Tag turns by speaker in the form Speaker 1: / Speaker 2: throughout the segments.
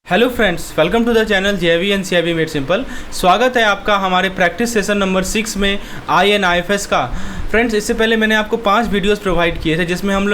Speaker 1: Hello friends, welcome to the channel JV and CIB made simple. स्वागत है आपका हमारे प्रैक्टिस सेशन नंबर 6 में INIFS का। फ्रेंड्स, इससे पहले मैंने आपको 5 वीडियोस प्रोवाइड किए थे जिसमें हम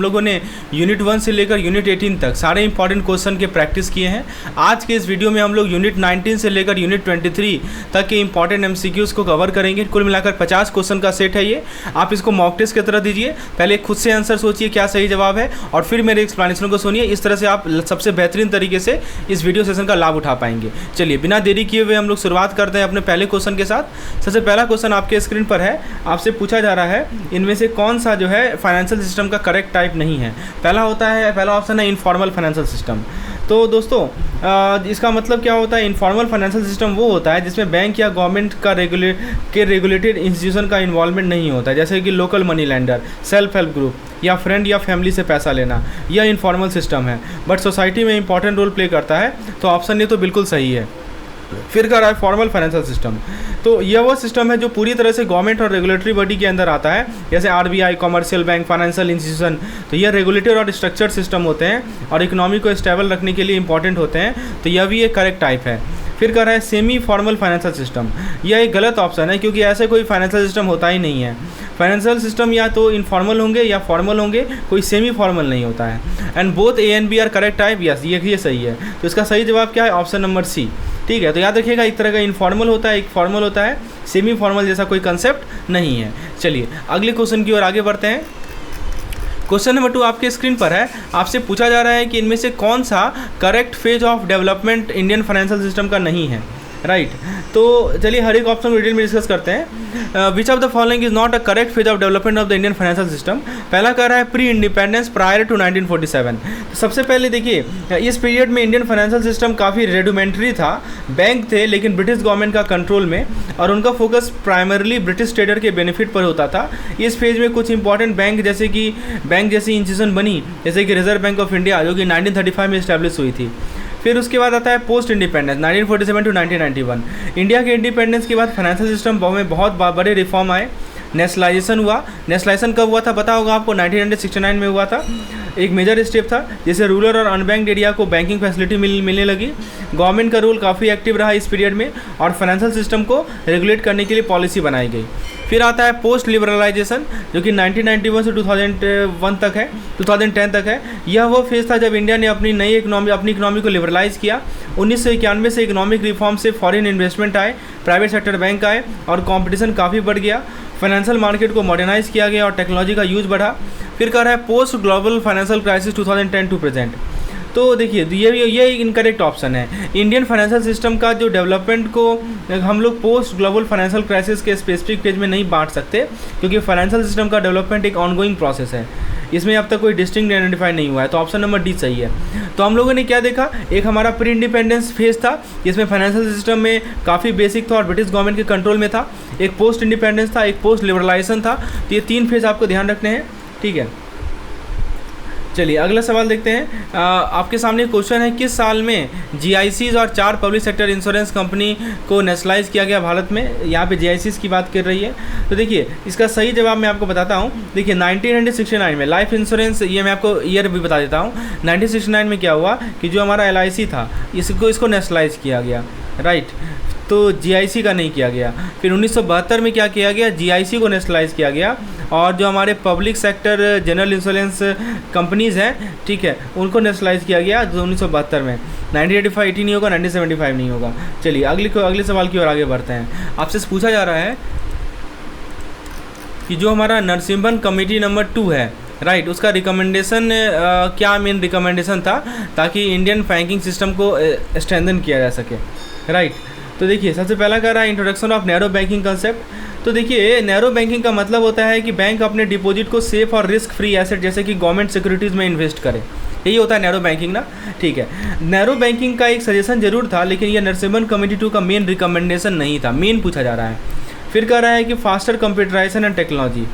Speaker 1: लोगों ने यूनिट 1 से लेकर यूनिट 18 तक सारे इंपॉर्टेंट क्वेश्चन के प्रैक्टिस किए हैं। आज के इस वीडियो में हम लोग यूनिट 19 से लेकर यूनिट 23 तक के इंपॉर्टेंट MCQs को कवर करेंगे। कुल मिलाकर 50 क्वेश्चन का सेट है ये। आप इसको मॉक टेस्ट की तरह दीजिए, पहले खुद से आंसर सोचिए क्या सही जवाब है और फिर मेरे एक्सप्लेनेशन को सुनिए। इस तरह से आप सबसे बेहतरीन तरीके से इस वीडियो सेशन का लाभ उठा पाएंगे। चलिए बिना देरी किए हुए हम लोग शुरुआत करते हैं अपने पहले क्वेश्चन के साथ। सबसे पहला क्वेश्चन आपके स्क्रीन पर है। आपसे पूछा जा रहा है इनमें से कौन सा जो है फाइनेंशियल सिस्टम का करेक्ट टाइप नहीं है। पहला ऑप्शन है इनफॉर्मल फाइनेंशियल सिस्टम। तो दोस्तों इसका मतलब क्या होता है? इनफॉर्मल फाइनेंशियल सिस्टम वो होता है जिसमें बैंक या गवर्नमेंट का रेगुलेटेड इंस्टीट्यूशन का इन्वॉल्वमेंट नहीं होता है, जैसे कि local money lender, self help group या फ्रेंड या फैमिली से पैसा लेना। यह इनफॉर्मल सिस्टम है बट सोसाइटी में इंपॉर्टेंट रोल प्ले करता है। तो ऑप्शन ये तो बिल्कुल सही है। फिर कर रहा है फॉर्मल फाइनेंशियल सिस्टम। तो यह वो सिस्टम है जो पूरी तरह से गवर्नमेंट और रेगुलेटरी बॉडी के अंदर आता है, जैसे RBI, commercial bank, financial institution. तो यह रेगुलेटेड और स्ट्रक्चर्ड सिस्टम होते हैं और इकोनॉमी को स्टेबल रखने के लिए इंपॉर्टेंट होते हैं। तो यह भी एक करेक्ट टाइप है। फिर कर रहा है सेमी फॉर्मल फाइनेंशियल सिस्टम। यह एक गलत ऑप्शन है क्योंकि ऐसे कोई फाइनेंशियल सिस्टम होता ही नहीं है। फाइनेंशियल सिस्टम या तो इनफॉर्मल होंगे या फॉर्मल होंगे, कोई सेमी फॉर्मल नहीं होता है। And both A and B are correct type. Yes, ये सही है। तो इसका सही जवाब क्या है? Option number C। ठीक है, तो याद रखिएगा एक तरह का इनफॉर्मल होता है, एक फॉर्मल होता है। सेमी फॉर्मल जैसा कोई कंसेप्ट नहीं है। चलिए अगले क्वेश्चन की ओर आगे बढ़ते हैं। क्वेश्चन नंबर 2 आपके स्क्रीन पर है। आपसे पूछा जा रहा है कि इनमें से कौन सा correct phase of development Indian financial system का नहीं है। राइट तो चलिए हर एक ऑप्शन को डिटेल में डिस्कस करते हैं। विच of the following is not a correct phase of development of the Indian financial system. पहला कह रहा है प्री इंडिपेंडेंस प्रायर टू 1947। तो सबसे पहले देखिए इस पीरियड में इंडियन फाइनेंशियल सिस्टम काफ़ी रेडिमेंट्री था। बैंक थे लेकिन ब्रिटिश गवर्नमेंट का कंट्रोल में और उनका फोकस प्राइमरली ब्रिटिश ट्रेडर के बेनिफिट पर होता था। इस फेज में कुछ इंपॉर्टेंट बैंक जैसी इंस्टीट्यूशन बनी, जैसे कि रिजर्व बैंक ऑफ इंडिया जो कि 1935 में इस्टेब्लिश हुई थी। फिर उसके बाद आता है पोस्ट इंडिपेंडेंस 1947 टू 1991। इंडिया के इंडिपेंडेंस के बाद फाइनेंशियल सिस्टम में बहुत बड़े रिफॉर्म आए। नेशनलाइजेशन हुआ। नेशनलाइजेशन कब हुआ था पता होगा आपको? 1969 में हुआ था। एक मेजर स्टेप था जिससे रूरल और अनबैंक्ड एरिया को बैंकिंग फैसिलिटी मिलने लगी। गवर्नमेंट का रोल काफ़ी एक्टिव रहा इस पीरियड में और फाइनेंशियल सिस्टम को रेगुलेट करने के लिए पॉलिसी बनाई गई। फिर आता है पोस्ट लिबरलाइजेशन जो कि 1991 से 2010 तक है। यह वो फेज़ था जब इंडिया ने अपनी इकोनॉमी को लिबरलाइज़ किया। 1991 से इकोनॉमिक रिफॉर्म से फॉरेन इन्वेस्टमेंट आए, प्राइवेट सेक्टर बैंक आए और कंपटीशन काफ़ी बढ़ गया। फाइनेंशियल मार्केट को मॉडर्नाइज किया गया और टेक्नोलॉजी का यूज़ बढ़ा। फिर कह रहा है post global financial crisis 2010 to present. तो देखिए ये इनकरेक्ट ऑप्शन है। इंडियन फाइनेंशियल सिस्टम का जो डेवलपमेंट को हम लोग पोस्ट ग्लोबल फाइनेंशियल क्राइसिस के स्पेसिफिक फेज में नहीं बांट सकते क्योंकि फाइनेंशियल सिस्टम का डेवलपमेंट एक ऑनगोइंग प्रोसेस है। इसमें अब तक कोई डिस्टिंक्ट आइडेंटिफाई नहीं हुआ है। तो ऑप्शन नंबर D सही है। तो हम लोगों ने क्या देखा? एक हमारा प्री इंडिपेंडेंस फेज था जिसमें फाइनेंशियल सिस्टम में काफ़ी बेसिक था और ब्रिटिश गवर्नमेंट के कंट्रोल में था। एक पोस्ट इंडिपेंडेंस था, एक पोस्ट लिबरलाइजेशन था। तो ये 3 फेज आपको ध्यान रखने हैं। ठीक है, चलिए अगला सवाल देखते हैं। आपके सामने क्वेश्चन है किस साल में GICs और 4 पब्लिक सेक्टर इंश्योरेंस कंपनी को नेशनलाइज किया गया भारत में। यहाँ पे GICs की बात कर रही है। तो देखिए इसका सही जवाब मैं आपको बताता हूँ। देखिए 1969 में लाइफ इंश्योरेंस, ये मैं आपको ईयर भी बता देता हूँ। 1969 में क्या हुआ कि जो हमारा LIC था इसको नेशनलाइज किया गया। राइट, तो GIC का नहीं किया गया। फिर 1972 में क्या किया गया? GIC को नेशनलाइज किया गया और जो हमारे public sector general insurance companies हैं, ठीक है, उनको नेशनलाइज किया गया 1972 में। 1985 नहीं होगा, 1975 नहीं होगा। चलिए अगले सवाल की ओर आगे बढ़ते हैं। आपसे पूछा जा रहा है कि जो हमारा नरसिम्हन कमेटी नंबर 2 है, राइट, उसका रिकमेंडेशन क्या मेन रिकमेंडेशन था ताकि इंडियन बैंकिंग सिस्टम को स्ट्रेंथन किया जा सके। राइट, तो देखिए सबसे पहला कह रहा है introduction of narrow banking concept. तो देखिए नैरो बैंकिंग का मतलब होता है कि बैंक अपने डिपॉजिट को सेफ और रिस्क फ्री एसेट जैसे कि गवर्नमेंट सिक्योरिटीज़ में इन्वेस्ट करे। यही होता है नैरो बैंकिंग ना। ठीक है, नैरो बैंकिंग का एक सजेशन जरूर था लेकिन यह नरसिम्हन कमेटी 2 का मेन रिकमेंडेशन नहीं था। मेन पूछा जा रहा है। फिर कह रहा है कि फास्टर कंप्यूटराइजेशन एंड टेक्नोलॉजी।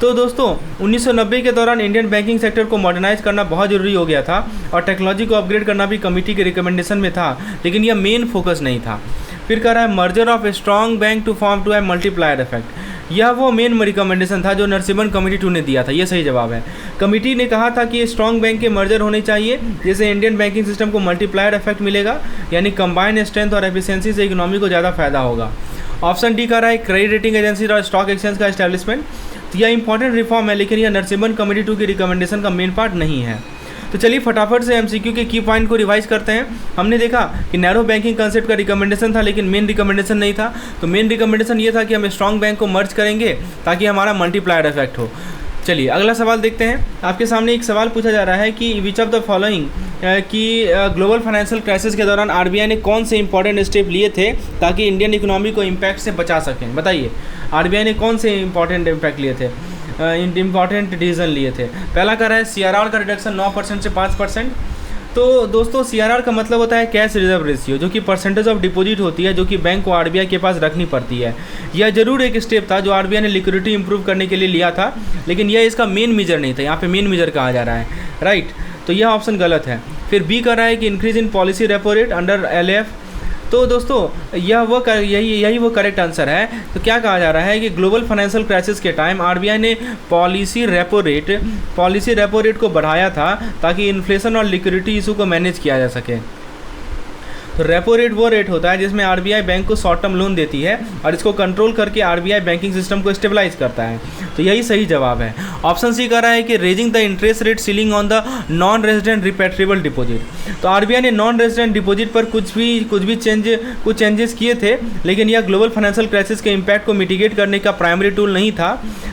Speaker 1: तो दोस्तों 1990 के दौरान इंडियन बैंकिंग सेक्टर को मॉडर्नाइज करना बहुत ज़रूरी हो गया था और टेक्नोलॉजी को अपग्रेड करना भी कमेटी के रिकमेंडेशन में था लेकिन यह मेन फोकस नहीं था। फिर कह रहा है merger of a strong bank to form two है मल्टीप्लायर इफेक्ट। यह वो मेन रिकमेंडेशन था जो नरसिम्हन कमेटी 2 ने दिया था। ये सही जवाब है। कमेटी ने कहा था कि स्ट्रॉन्ग बैंक के मर्जर होने चाहिए, जैसे इंडियन बैंकिंग सिस्टम को मल्टीप्लायर इफेक्ट मिलेगा, यानी कंबाइंड स्ट्रेंथ और एफिशिएंसी से इकोनॉमी को ज़्यादा फायदा होगा। ऑप्शन डी कह रहा है क्रेडिट रेटिंग एजेंसी और स्टॉक एक्सचेंज का एस्टेब्लिशमेंट। तो यह इंपॉर्टेंट रिफॉर्म है, लेकिन यह नरसिम्हन कमेटी 2 की रिकमेंडेशन का मेन पार्ट नहीं है। तो चलिए फटाफट से एमसीक्यू के की पॉइंट को रिवाइज करते हैं। हमने देखा कि नैरो बैंकिंग कंसेप्ट का रिकमेंडेशन था, लेकिन मेन रिकमेंडेशन नहीं था। तो मेन रिकमेंडेशन ये था कि हम स्ट्रॉन्ग बैंक को मर्ज करेंगे ताकि हमारा मल्टीप्लायर इफेक्ट हो। चलिए अगला सवाल देखते हैं। आपके सामने एक सवाल पूछा जा रहा है कि विच ऑफ द फॉलोइंग कि ग्लोबल फाइनेंशियल क्राइसिस के दौरान आरबीआई ने कौन से इंपॉर्टेंट स्टेप लिए थे ताकि इंडियन इकोनॉमी को इम्पैक्ट से बचा सकें। बताइए आरबीआई ने कौन से इंपॉर्टेंट इम्पैक्ट लिए थे, इंपॉर्टेंट डिसीजन लिए थे। पहला कह रहा है सीआरआर का रिडक्शन 9% से 5%। तो दोस्तों सीआरआर का मतलब होता है कैश रिजर्व रेशियो, जो कि परसेंटेज ऑफ डिपॉजिट होती है जो कि बैंक को आरबीआई के पास रखनी पड़ती है। यह जरूर एक स्टेप था जो आरबीआई ने लिक्विडिटी इंप्रूव करने के लिए लिया था, लेकिन यह इसका मेन मेजर नहीं था। यहाँ पे मेन मेजर कहा जा रहा है, राइट। तो यह ऑप्शन गलत है। फिर बी कर रहा है कि increase in policy repo rate under LF. तो दोस्तों यही वो करेक्ट आंसर है। तो क्या कहा जा रहा है कि ग्लोबल फाइनेंशियल क्राइसिस के टाइम आरबीआई ने पॉलिसी रेपो रेट को बढ़ाया था ताकि इन्फ्लेशन और लिक्विडिटी इशू को मैनेज किया जा सके। तो रेपो रेट वो रेट होता है जिसमें आरबीआई बैंक को शॉर्ट टर्म लोन देती है और इसको कंट्रोल करके आरबीआई बैंकिंग सिस्टम को स्टेबलाइज करता है। तो यही सही जवाब है। ऑप्शन सी कह रहा है कि raising the interest rate ceiling on the non resident repatriable deposit. तो आरबीआई ने नॉन रेजिडेंट डिपॉजिट पर कुछ चेंजेस किए थे, लेकिन यह ग्लोबल फाइनेंशियल क्राइसिस के इम्पैक्ट को मिटिगेट करने का प्राइमरी टूल नहीं था।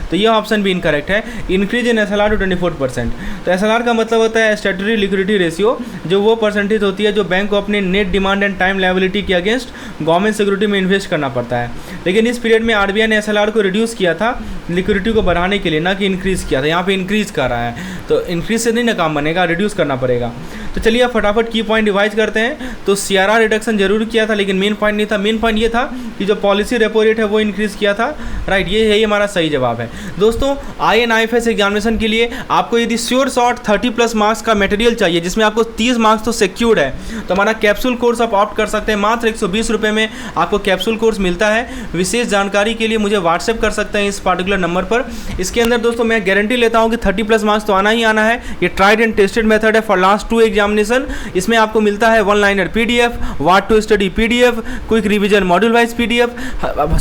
Speaker 1: तो यह ऑप्शन भी इनकरेक्ट है। Increase in SLR to 24%। तो एसएलआर का मतलब होता है स्टैट्यूटरी लिक्विडिटी रेशियो, जो वो परसेंटेज होती है जो बैंक को अपने net demand and time liability के अगेंस्ट गवर्नमेंट सिक्योरिटी में इन्वेस्ट करना पड़ता है। लेकिन इस पीरियड में आरबीआई ने एसएलआर को रिड्यूस किया था लिक्विडिटी को बढ़ाने के लिए, ना कि इंक्रीज़ किया था। यहाँ पे इंक्रीज़ कर रहा है, तो इंक्रीज से नहीं ना काम बनेगा, रिड्यूस करना पड़ेगा। तो चलिए आप फटाफट की पॉइंट रिवाइज करते हैं। तो सीआरआर रिडक्शन जरूर किया था, लेकिन मेन पॉइंट नहीं था। मेन पॉइंट ये था कि जो पॉलिसी रेपो रेट है वो इंक्रीज़ किया था, राइट। ये हमारा सही जवाब है। दोस्तों INIFS एग्जामिनेशन के लिए आपको यदि श्योर शॉर्ट 30+ मार्क्स का मटेरियल चाहिए, जिसमें आपको 30 मार्क्स तो सिक्योर्ड है, तो हमारा कैप्सूल कोर्स आप ऑप्ट कर सकते हैं। मात्र 120 रुपये में आपको कैप्सूल कोर्स मिलता है। विशेष जानकारी के लिए मुझे व्हाट्सएप कर सकते हैं इस पार्टिकुलर नंबर पर। इसके अंदर दोस्तों मैं गारंटी लेता हूँ कि 30+ मार्क्स तो आना ही आना है। ये ट्राइड एंड टेस्टेड मेथड है फॉर लास्ट 2 एग्जामिनेशन। इसमें आपको मिलता है 1-लाइनर PDF, what to study PDF, quick revision module wise PDF,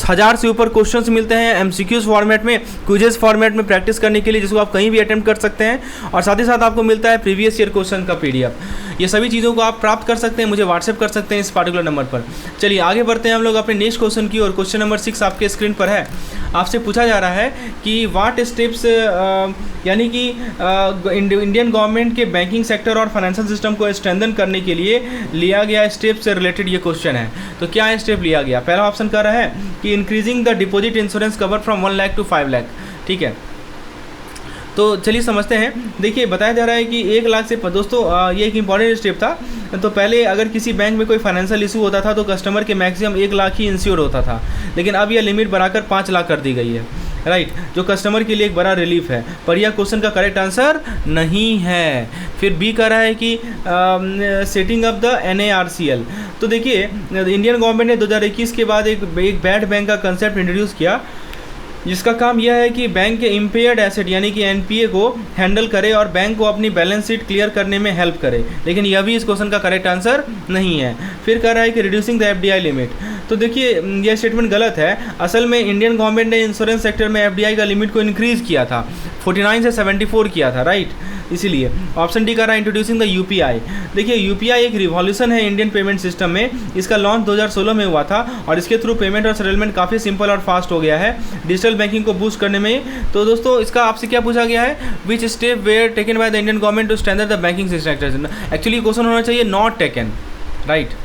Speaker 1: 1000 से ऊपर क्वेश्चंस मिलते हैं MCQs फॉर्मेट में, क्विजेस फॉर्मेट में प्रैक्टिस करने के लिए, जिसको आप कहीं भी अटेम्प्ट कर सकते हैं। और साथ ही साथ आपको मिलता है प्रीवियस ईयर क्वेश्चन का PDF। ये सभी चीज़ों को आप प्राप्त कर सकते हैं, मुझे व्हाट्सएप कर सकते हैं इस पार्टिकुलर नंबर पर। चलिए आगे बढ़ते हैं हम लोग अपने नेक्स्ट क्वेश्चन की ओर। क्वेश्चन नंबर 6 आपके स्क्रीन पर है। आपसे पूछा जा रहा है कि व्हाट स्टेप्स, यानी कि इंडियन गवर्नमेंट के बैंकिंग सेक्टर और फाइनेंशियल सिस्टम को स्ट्रेंथन करने के लिए लिया गया स्टेप से रिलेटेड ये क्वेश्चन है। तो क्या स्टेप लिया गया? पहला ऑप्शन कर रहा है कि increasing the deposit insurance cover from 1 lakh to 5 lakh. ठीक है, तो चलिए समझते हैं। देखिए बताया जा रहा है कि 1 लाख से, दोस्तों ये एक इंपॉर्टेंट स्टेप था। तो पहले अगर किसी बैंक में कोई फाइनेंशियल इशू होता था तो कस्टमर के मैक्सिमम 1 लाख ही इंश्योर होता था, लेकिन अब यह लिमिट बढ़ाकर 5 लाख कर दी गई है, राइट, जो कस्टमर के लिए एक बड़ा रिलीफ है। पर यह क्वेश्चन का करेक्ट आंसर नहीं है। फिर बी कह रहा है कि सेटिंग अप द NARCL। तो देखिए इंडियन गवर्नमेंट ने 2021 के बाद एक बैड बैंक का कंसेप्ट इंट्रोड्यूस किया, जिसका काम यह है कि बैंक के इम्पेयर्ड एसेट यानी कि NPA को हैंडल करे और बैंक को अपनी बैलेंस शीट क्लियर करने में हेल्प करे। लेकिन यह भी इस क्वेश्चन का करेक्ट आंसर नहीं है। फिर कह रहा है कि रिड्यूसिंग द FDI लिमिट। तो देखिए यह स्टेटमेंट गलत है। असल में इंडियन गवर्नमेंट ने इंश्योरेंस सेक्टर में FDI का लिमिट को इंक्रीज़ किया था, 49 से 74 किया था, राइट। इसीलिए ऑप्शन डी का रहा है इंट्रोड्यूसिंग द UPI। देखिए UPI एक रिवॉल्यूशन है इंडियन पेमेंट सिस्टम में। इसका लॉन्च 2016 में हुआ था और इसके थ्रू पेमेंट और सेटलमेंट काफ़ी सिंपल और फास्ट हो गया है डिजिटल बैंकिंग को बूस्ट करने में। तो दोस्तों इसका आपसे क्या पूछा गया है, which step were taken by the Indian government to strengthen the banking system. Actually question होना चाहिए नॉट टेकन, राइट।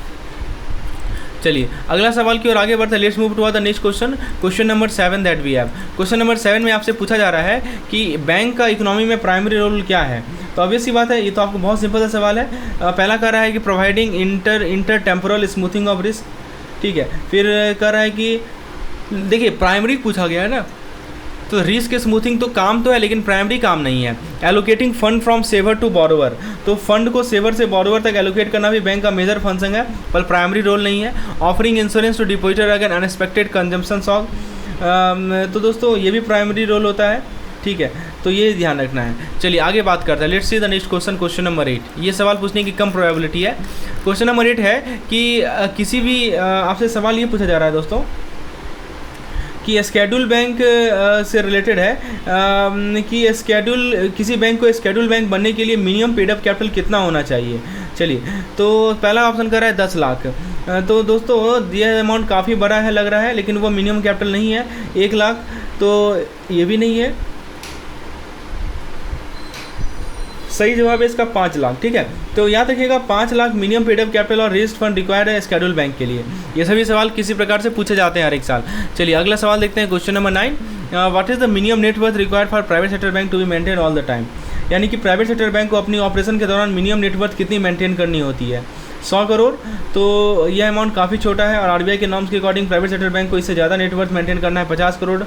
Speaker 1: चलिए अगला सवाल की ओर आगे बढ़ते हैं। Let's move to the next question, question number 7 that we have. Question number 7 में आपसे पूछा जा रहा है कि बैंक का इकोनॉमी में प्राइमरी रोल क्या है। तो ऑब्वियस सी बात है, ये तो आपको बहुत सिंपल सा सवाल है। पहला कह रहा है कि providing inter temporal smoothing of risk. ठीक है, फिर कह रहा है कि देखिए प्राइमरी पूछा गया है ना, तो रिस्क स्मूथिंग तो काम तो है लेकिन प्राइमरी काम नहीं है। Allocating fund from saver to borrower, तो फंड को सेवर से बोरोवर तक एलोकेट करना भी बैंक का मेजर फंक्शन है, पर प्राइमरी रोल नहीं है। Offering insurance to depositor again unexpected consumption shock. तो दोस्तों ये भी प्राइमरी रोल होता है, ठीक है, तो ये ध्यान रखना है। चलिए आगे बात करते हैं। Let's see the next question, question number 8। ये सवाल पूछने की कम प्रोबेबिलिटी है। क्वेश्चन नंबर 8 है कि किसी भी आपसे सवाल ये पूछा जा रहा है दोस्तों कि स्केड्यूल बैंक से रिलेटेड है कि किसी बैंक को स्केड्यूल बैंक बनने के लिए मिनिमम पेड अप कैपिटल कितना होना चाहिए। चलिए, तो पहला ऑप्शन कर रहा है 10 लाख। तो दोस्तों यह अमाउंट काफ़ी बड़ा है लग रहा है, लेकिन वो मिनिमम कैपिटल नहीं है। 1 लाख तो ये भी नहीं है। सही जवाब है इसका 5 लाख, ठीक है। तो याद रखिएगा 5 lakh minimum paid up capital और रेज्ड फंड रिक्वायर्ड है स्केड्यूल बैंक के लिए। ये सभी सवाल किसी प्रकार से पूछे जाते हैं हर एक साल। चलिए अगला सवाल देखते हैं, question number 9। What is the minimum net worth required for private sector bank to be maintain all the time. यानी कि प्राइवेट सेक्टर बैंक को अपनी ऑपरेशन के दौरान मिनिमम नेट वर्थ कितनी मेंटेन करनी होती है। 100 करोड़। तो यह अमाउंट काफ़ी छोटा है और आरबीआई के नॉर्म्स के अकॉर्डिंग प्राइवेट सेक्टर बैंक को इससे ज़्यादा नेटवर्थ मेंटेन करना है। 50 करोड़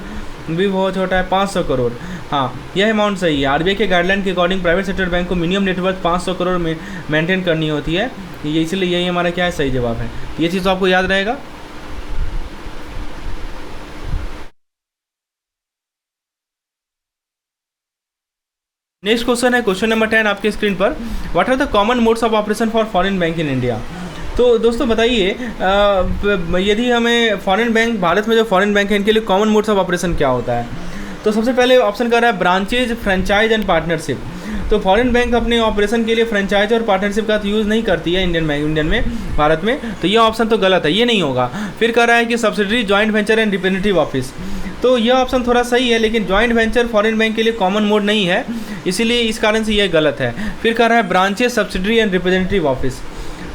Speaker 1: भी बहुत छोटा है। 500 करोड़, हाँ यह अमाउंट सही है। आरबीआई के गाइडलाइन के अकॉर्डिंग प्राइवेट सेक्टर बैंक को मिनिमम नेटवर्थ 500 करोड़ में मेंटेन करनी होती है। ये इसलिए यही हमारा क्या है, सही जवाब है। ये चीज़ तो आपको याद रहेगा। नेक्स्ट क्वेश्चन है क्वेश्चन नंबर 10 आपके स्क्रीन पर। What are the common modes of operation for foreign bank in India. तो दोस्तों बताइए यदि हमें फॉरेन बैंक, भारत में जो फॉरेन बैंक है इनके लिए कॉमन मोड्स ऑफ ऑपरेशन क्या होता है। तो सबसे पहले ऑप्शन कर रहा है ब्रांचेज, फ्रेंचाइज एंड पार्टनरशिप। तो फॉरेन बैंक अपने ऑपरेशन के लिए फ्रेंचाइज और पार्टनरशिप का यूज़ नहीं करती है इंडियन में, भारत में। तो ये ऑप्शन तो गलत है, ये नहीं होगा। फिर कह रहा है कि subsidiary, joint venture and representative office. तो यह ऑप्शन थोड़ा सही है, लेकिन जॉइंट वेंचर फॉरेन बैंक के लिए कॉमन मोड नहीं है, इसीलिए इस कारण से यह गलत है। फिर कह रहा है branches, subsidiary and representative office.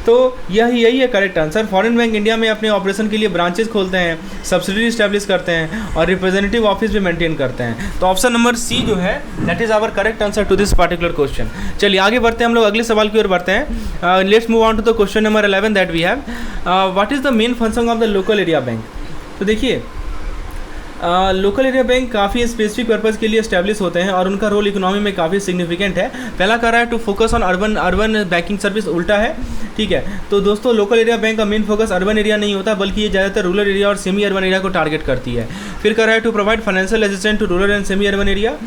Speaker 1: तो यही है correct answer. Foreign bank India में अपने ऑपरेशन के लिए ब्रांचेस खोलते हैं, सब्सिडरी इस्टेब्लिश करते हैं और रिप्रेजेंटेटिव ऑफिस भी मेंटेन करते हैं। तो ऑप्शन नंबर सी जो है that is our correct answer to this particular question. चलिए आगे बढ़ते हैं, हम लोग अगले सवाल की ओर बढ़ते हैं। Let's move on to the question number 11 that we have. What is the main function of the local area bank. तो देखिए लोकल एरिया बैंक काफ़ी स्पेसिफिक पर्पज़ के लिए एस्टैब्लिश होते हैं और उनका रोल इकोनॉमी में काफ़ी सिग्निफिकेंट है। पहला कह रहा है to focus on urban banking service, उल्टा है, ठीक है। तो दोस्तों लोकल एरिया बैंक का मेन फोकस अर्बन एरिया नहीं होता, बल्कि ये ज़्यादातर रूरल एरिया और सेमी अर्बन एरिया को टारगेट करती है। फिर कह रहा है to provide financial assistance to rural and semi urban area.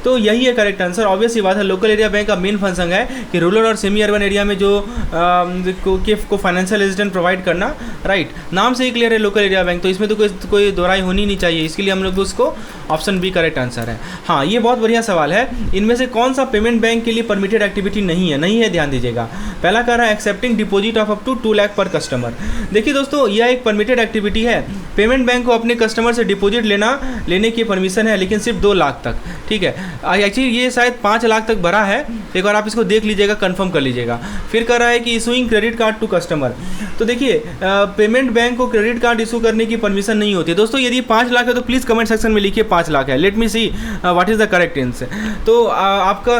Speaker 1: तो यही है करेक्ट आंसर। ऑब्वियस ही बात है, लोकल एरिया बैंक का मेन फंक्शन है कि रूरल और सेमी अर्बन एरिया में जो को फाइनेंशियल असिस्टेंस प्रोवाइड करना, राइट। नाम से ही क्लियर है लोकल एरिया बैंक, तो इसमें तो कोई दोहराई होनी नहीं चाहिए, इसके लिए हम लोग उसको ऑप्शन बी करेक्ट आंसर है। हाँ ये बहुत बढ़िया सवाल है। इनमें से कौन सा पेमेंट बैंक के लिए परमिटेड एक्टिविटी नहीं है, ध्यान दीजिएगा। पहला कह रहा है accepting deposit of up to 2 lakh per customer. देखिए दोस्तों यह एक परमिटेड एक्टिविटी है। पेमेंट बैंक को अपने कस्टमर से डिपॉजिट लेने की परमिशन है, लेकिन सिर्फ 2 लाख तक, ठीक है। एक्चुअली ये शायद 5 लाख तक भरा है, एक बार आप इसको देख लीजिएगा, कंफर्म कर लीजिएगा। फिर कह रहा है कि issuing credit card to customer. तो देखिए पेमेंट बैंक को क्रेडिट कार्ड इशू करने की परमिशन नहीं होती है। दोस्तों यदि 5 लाख है तो प्लीज़ कमेंट सेक्शन में लिखिए 5 लाख है। Let me see what is the correct answer. तो आपका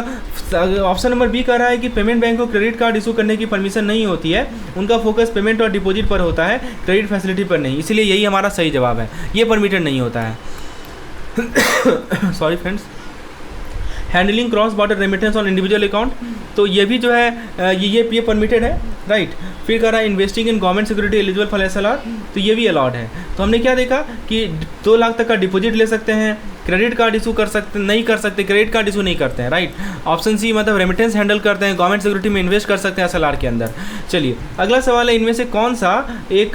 Speaker 1: ऑप्शन नंबर बी कह रहा है कि पेमेंट बैंक को क्रेडिट कार्ड इशू करने की परमिशन नहीं होती है, उनका फोकस पेमेंट और डिपॉजिट पर होता है, क्रेडिट फैसिलिटी पर नहीं, इसलिए यही हमारा सही जवाब है। ये परमिटेड नहीं होता है। Sorry friends. Handling cross border remittance on individual account, तो ये भी जो है ये परमिटेड है, राइट। फिर कह रहा है investing in government security eligible for SLR, तो ये भी अलाउड है। तो हमने क्या देखा कि 2 लाख तक का डिपॉजिट ले सकते हैं, क्रेडिट कार्ड इशू नहीं कर सकते, क्रेडिट कार्ड इशू नहीं करते हैं, राइट। ऑप्शन सी मतलब रेमिटेंस हैंडल करते हैं, गवर्नमेंट सिक्योरिटी में इन्वेस्ट कर सकते हैं SLR के अंदर। चलिए अगला सवाल है, इनमें से कौन सा एक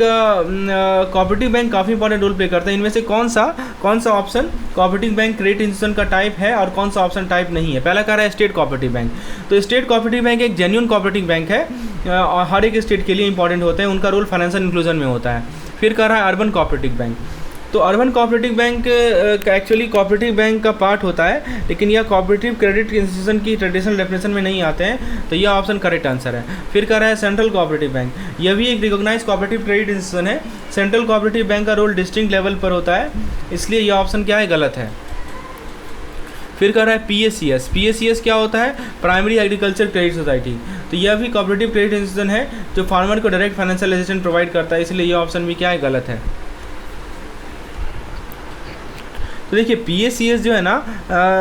Speaker 1: कोऑपरेटिव बैंक काफ़ी इंपॉर्टेंट रोल प्ले करता है। इनमें से कौन सा option cooperative bank credit institution का टाइप है और कौन सा ऑप्शन टाइप नहीं है। पहला कह रहा है स्टेट कोऑपरेटिव बैंक। तो स्टेट कोऑपरेटिव बैंक एक जेन्युइन कोऑपरेटिव बैंक है और हर एक स्टेट के लिए इंपॉर्टेंट होते हैं, उनका रोल फाइनेंशियल इंक्लूजन में होता है। फिर कह रहा है अर्बन कोऑपरेटिव बैंक। तो urban cooperative bank actually cooperative bank का पार्ट होता है, लेकिन यह कोऑपरेटिव क्रेडिट इंस्टीट्यूशन की ट्रेडिशनल डेफिनेशन में नहीं आते हैं, तो यह ऑप्शन करेक्ट आंसर है। फिर कह रहा है सेंट्रल कोऑपरेटिव बैंक, यह भी एक रिकॉग्नाइज कोऑपरेटिव क्रेडिट इंस्टीट्यूशन है। सेंट्रल कोऑपरेटिव बैंक का रोल डिस्ट्रिक्ट लेवल पर होता है, इसलिए यह ऑप्शन क्या है, गलत है। फिर कह रहा है PACS क्या होता है, प्राइमरी एग्रीकल्चर क्रेडिट सोसाइटी। तो यह भी कोऑपरेटिव क्रेडिट इंस्टीट्यूशन है जो फार्मर को डायरेक्ट फाइनेंशियल असिस्टेंस प्रोवाइड करता है, इसलिए यह ऑप्शन भी क्या है, गलत है। तो देखिए PACS जो है ना,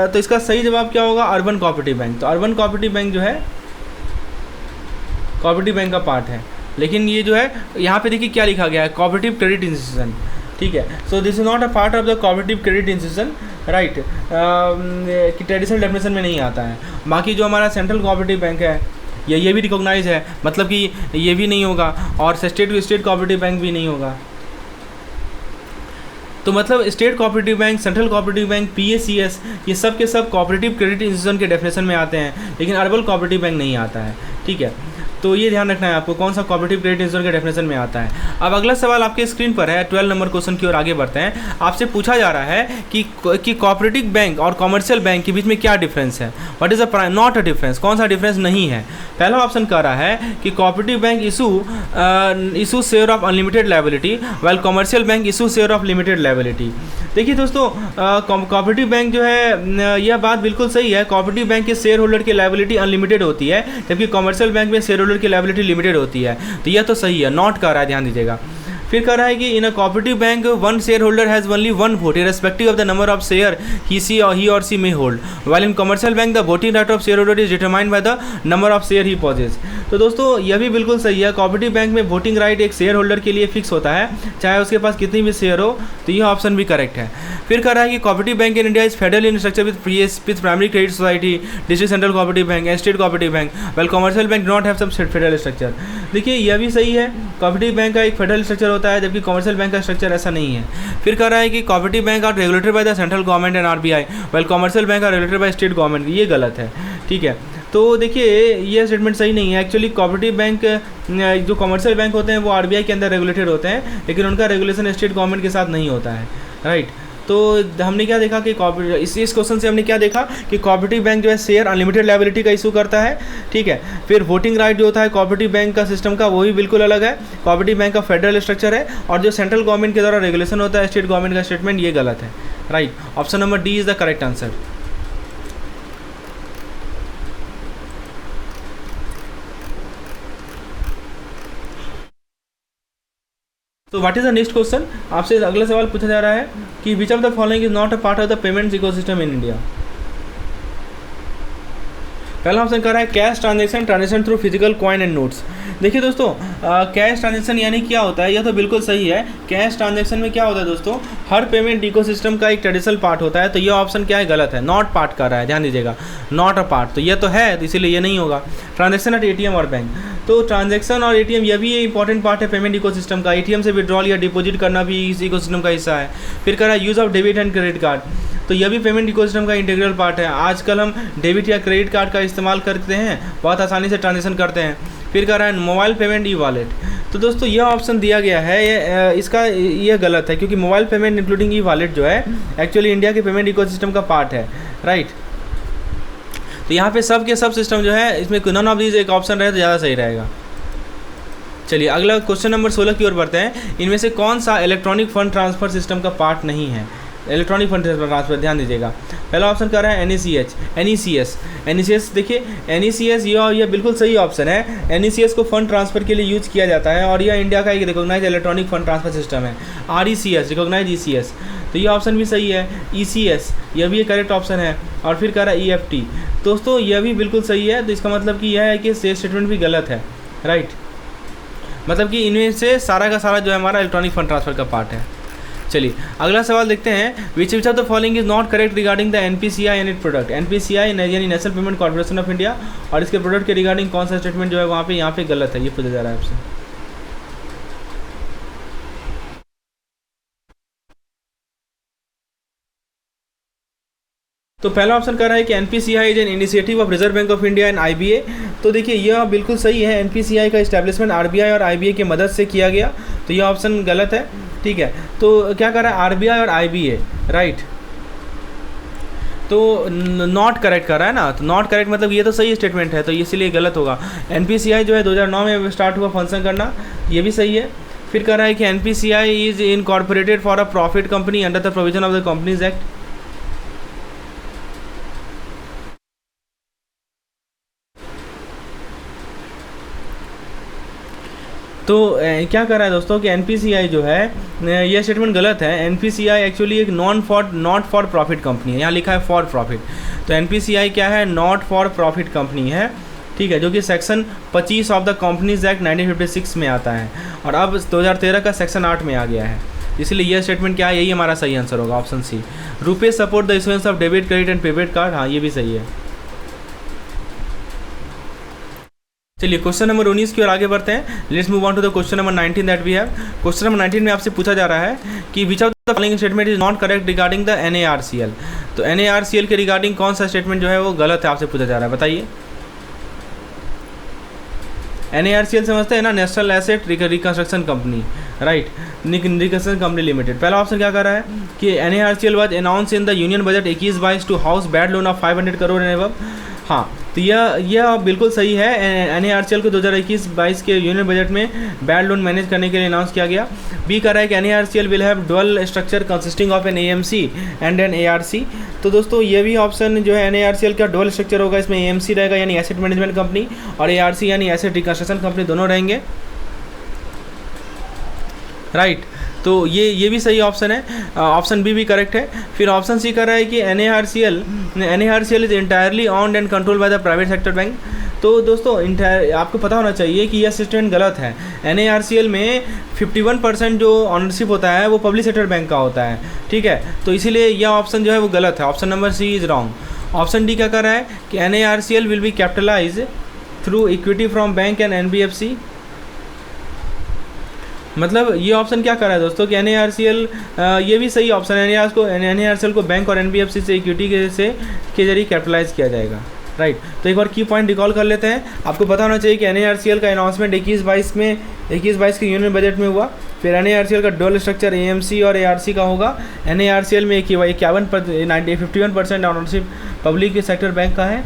Speaker 1: तो इसका सही जवाब क्या होगा, अर्बन कोऑपरेटिव बैंक। तो अर्बन कोऑपरेटिव बैंक जो है कोऑपरेटिव बैंक का पार्ट है, लेकिन ये जो है यहाँ पे देखिए क्या लिखा गया है, कोऑपरेटिव क्रेडिट इंस्टीट्यूशन, ठीक है। So this is not a part of the cooperative credit institution, right, कि ट्रेडिशनल डेफिनेशन में नहीं आता है। बाकी जो हमारा सेंट्रल कोऑपरेटिव बैंक है ये भी रिकॉग्नाइज है, मतलब कि ये भी नहीं होगा, और स्टेट कोऑपरेटिव बैंक भी नहीं होगा। तो मतलब state cooperative bank, central cooperative bank, PACS, ये सब के सब कोऑपरेटिव क्रेडिट इंस्टीट्यूशन के डेफिनेशन में आते हैं, लेकिन अर्बन कोऑपरेटिव बैंक नहीं आता है, ठीक है। तो ये ध्यान रखना है आपको कौन सा कोऑपरेटिव क्रेडिट इंस्टीट्यूशन के डेफिनेशन में आता है। अब अगला सवाल आपके स्क्रीन पर है, 12 नंबर क्वेश्चन की ओर आगे बढ़ते हैं। आपसे पूछा जा रहा है कि कोऑपरेटिव बैंक और कमर्शियल बैंक के बीच में क्या डिफरेंस है, what is a not a difference, कौन सा डिफरेंस नहीं है। पहला ऑप्शन कह रहा है कि cooperative bank issue share of unlimited liability while commercial bank issue share of limited liability. देखिए दोस्तों, कोऑपरेटिव बैंक जो है, यह बात बिल्कुल सही है, कोऑपरेटिव बैंक के शेयर होल्डर की लायबिलिटी अनलिमिटेड होती है, जबकि कमर्शियल बैंक में शेयर होल्डर की लायबिलिटी लिमिटेड होती है। तो यह तो सही है, नॉट कर रहा है, ध्यान दीजिएगा। फिर कह रहा है कि in a cooperative bank one share holder has only one vote irrespective of the number of share he or she may hold, while in commercial bank the voting right of share holder is determined by the number of share he possesses. तो दोस्तों यह भी बिल्कुल सही है, cooperative bank में voting right एक share holder के लिए फिक्स होता है, चाहे उसके पास कितनी भी शेयर हो। तो यह ऑप्शन भी करेक्ट है। फिर कह रहा है कि cooperative bank in India is federal in structure with primary credit society, district central cooperative bank and state cooperative bank, well commercial bank do not have some federal structure. देखिए यह भी सही है, कोऑपरेटिव बैंक का एक federal structure होता है, जबकि कमर्शियल बैंक का स्ट्रक्चर ऐसा नहीं है। फिर कह रहा है कि cooperative bank are regulated by the central government and RBI, well commercial bank are regulated by state government. ये गलत है, ठीक है। तो देखिए ये स्टेटमेंट सही नहीं है। एक्चुअली कोऑपरेटिव बैंक, जो कमर्शियल बैंक होते हैं वो RBI के अंदर रेगुलेटेड होते हैं, लेकिन उनका रेगुलेशन स्टेट गवर्नमेंट के साथ नहीं होता है, राइट। तो हमने क्या देखा कि इस क्वेश्चन से हमने क्या देखा कि कोऑपरेटिव बैंक जो है शेयर अनलिमिटेड लायबिलिटी का इशू करता है, ठीक है। फिर वोटिंग राइट जो होता है कोऑपरेटिव बैंक का सिस्टम का, वो भी बिल्कुल अलग है। कोऑपरेटिव बैंक का फेडरल स्ट्रक्चर है, और जो सेंट्रल गवर्नमेंट के द्वारा रेगुलेशन होता है स्टेट गवर्नमेंट का स्टेटमेंट, ये गलत है, right. Option number D is the correct answer. तो what is the next question, आपसे अगला सवाल पूछा जा रहा है कि which of the following is not a part of the payments ecosystem in India. पहला ऑप्शन कर रहा है cash transaction through physical coin and notes. देखिए दोस्तों, कैश ट्रांजेक्शन यानी क्या होता है, यह तो बिल्कुल सही है। कैश ट्रांजेक्शन में क्या होता है दोस्तों, हर पेमेंट इकोसिस्टम का एक ट्रेडिशनल पार्ट होता है। तो यह ऑप्शन क्या है, गलत है, नॉट पार्ट कर रहा है, ध्यान दीजिएगा, नॉट अ पार्ट। तो यह तो है, तो इसीलिए ये नहीं होगा। ट्रांजेक्शन एट ATM और बैंक, तो ट्रांजेक्शन और ATM यह भी इंपॉर्टेंट पार्ट है पेमेंट इकोसिस्टम का। ATM से विड्रॉल या डिपॉजिट करना भी इस इकोसिस्टम का हिस्सा है। फिर कह रहा है use of debit and credit card, तो यह भी पेमेंट इकोसिस्टम का इंटीग्रल पार्ट है। आजकल हम डेबिट या क्रेडिट कार्ड का इस्तेमाल करते हैं, बहुत आसानी से ट्रांजेक्शन करते हैं। फिर कह रहा है मोबाइल पेमेंट ई वॉलेट, तो दोस्तों यह ऑप्शन दिया गया है, इसका यह गलत है, क्योंकि mobile payment including e wallet जो है एक्चुअली इंडिया के पेमेंट इकोसिस्टम का पार्ट है, राइट। तो यहाँ पे सब के सब सिस्टम जो है, इसमें नन ऑफ दीज एक ऑप्शन रहे तो ज़्यादा सही रहेगा। चलिए अगला क्वेश्चन नंबर 16 की ओर बढ़ते हैं। इनमें से कौन सा इलेक्ट्रॉनिक फंड ट्रांसफर सिस्टम का पार्ट नहीं है। इलेक्ट्रॉनिक फंड ट्रांसफर, ध्यान दीजिएगा। पहला ऑप्शन कर रहा है NECS। देखिए NECS यह बिल्कुल सही ऑप्शन है। NECS को फंड ट्रांसफर के लिए यूज किया जाता है, और यह इंडिया का एक recognise electronic fund transfer system है। RECS रिकॉग्नाइज ECS, तो ये ऑप्शन भी सही है। ECS यह भी एक करेक्ट ऑप्शन है। और फिर कह रहा है EFT, दोस्तों यह भी बिल्कुल सही है। तो इसका मतलब कि यह है कि स्टेटमेंट भी गलत है, राइट। मतलब कि इनमें से सारा का सारा जो है हमारा इलेक्ट्रॉनिक फंड ट्रांसफर का पार्ट है। चलिए अगला सवाल देखते हैं। विच of the following is not correct regarding the NPCI and it product. NPCI यानी national payment corporation of India, और इसके प्रोडक्ट के रिगार्डिंग कौन सा स्टेटमेंट जो है वहाँ पे यहाँ पे गलत है, ये पूछा जा रहा है आपसे। तो पहला ऑप्शन कर रहा है कि NPCI is an initiative of Reserve bank of India and IBA। तो देखिए यह बिल्कुल सही है, NPCI का इस्टेब्लिशमेंट RBI और IBA की मदद से किया गया। तो यह ऑप्शन गलत है, ठीक है। तो क्या कर रहा है, RBI और IBA, राइट। तो नॉट करेक्ट कर रहा है ना, तो नॉट करेक्ट मतलब ये तो सही स्टेटमेंट है, तो इसीलिए गलत होगा। NPCI जो है 2009 में स्टार्ट हुआ फंक्शन करना, ये भी सही है। फिर कह रहा है कि NPCI is incorporated for a profit company under the provision of the companies act. तो क्या कर रहा है दोस्तों कि NPCI जो है, यह स्टेटमेंट गलत है। NPCI एक्चुअली एक नॉट फॉर प्रॉफिट कंपनी है, यहाँ लिखा है फॉर प्रॉफिट। तो NPCI क्या है, नॉट फॉर प्रॉफिट कंपनी है, ठीक है, जो कि section 25 of the companies act 1956 में आता है, और अब 2013 का सेक्शन 8 में आ गया है। इसलिए यह स्टेटमेंट क्या है, यही हमारा सही आंसर होगा, option C. Rupees support the issuance of debit credit and prepaid card, हाँ ये भी सही है। चलिए क्वेश्चन नंबर 19 की ओर आगे बढ़ते हैं। Let's move on to the question number 19 that we have. Question number 19 में आपसे पूछा जा रहा है कि which of the following statement is not correct regarding the NARCL। तो NARCL के रिगार्डिंग कौन सा स्टेटमेंट जो है वो गलत है, आपसे पूछा जा रहा है, बताइए। NARCL समझते हैं ना, national asset reconstruction company, right, reconstruction company limited. पहला ऑप्शन क्या कर रहा है कि NARCL was announce in the union budget 21-22 to house bad loan of 500 crore and above. हाँ, तो यह बिल्कुल सही है। NARCL को 2021-22 के यूनियन बजट में बैड लोन मैनेज करने के लिए अनाउंस किया गया। बी कर रहा है कि NARCL will have dual structure consisting of an AMC and an ARC। तो दोस्तों ये भी ऑप्शन जो है NARCL का डुअल स्ट्रक्चर होगा, इसमें AMC रहेगा यानी एसेट मैनेजमेंट कंपनी, और ARC यानी एसेट रिकंस्ट्रक्शन कंपनी, दोनों रहेंगे, राइट। तो ये भी सही ऑप्शन है, ऑप्शन बी भी करेक्ट है। फिर ऑप्शन सी कर रहा है कि NARCL is entirely owned and control by the private sector bank. तो दोस्तों आपको पता होना चाहिए कि यह स्टेटमेंट गलत है। NARCL में 51% जो ऑनरशिप होता है वो पब्लिक सेक्टर बैंक का होता है, ठीक है। तो इसीलिए यह ऑप्शन जो है वो गलत है, option number C is wrong. Option D क्या कर रहा है कि NARCL will be capitalise through equity from bank and NBFC। मतलब ये ऑप्शन क्या कर रहा है दोस्तों कि NARCL, ये भी सही ऑप्शन है, NARCL को बैंक और NBFC से इक्विटी के जरिए कैपिटलाइज किया जाएगा, राइट। तो एक बार की पॉइंट रिकॉल कर लेते हैं। आपको पता होना चाहिए कि NARCL का अनाउंसमेंट 21-22 के यूनियन बजट में हुआ। फिर NARCL का डुअल स्ट्रक्चर AMC और ARC का होगा। NARCL में 51% ऑनरशिप पब्लिक सेक्टर बैंक का है।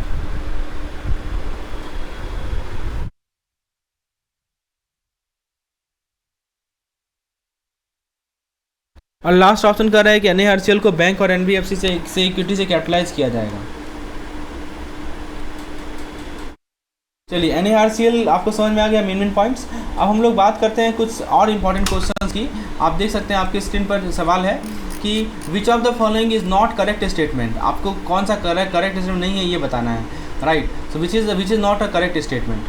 Speaker 1: और लास्ट ऑप्शन कर रहा है कि NARCL को बैंक और NBFC से इक्विटी से कैपिटलाइज किया जाएगा। चलिए NARCL आपको समझ में आ गया मेन पॉइंट्स। अब हम लोग बात करते हैं कुछ और इम्पॉर्टेंट क्वेश्चंस की। आप देख सकते हैं आपके स्क्रीन पर सवाल है कि which of the following is not correct statement. आपको कौन सा करेक्ट स्टेटमेंट नहीं है ये बताना है, right. So which is not a correct statement.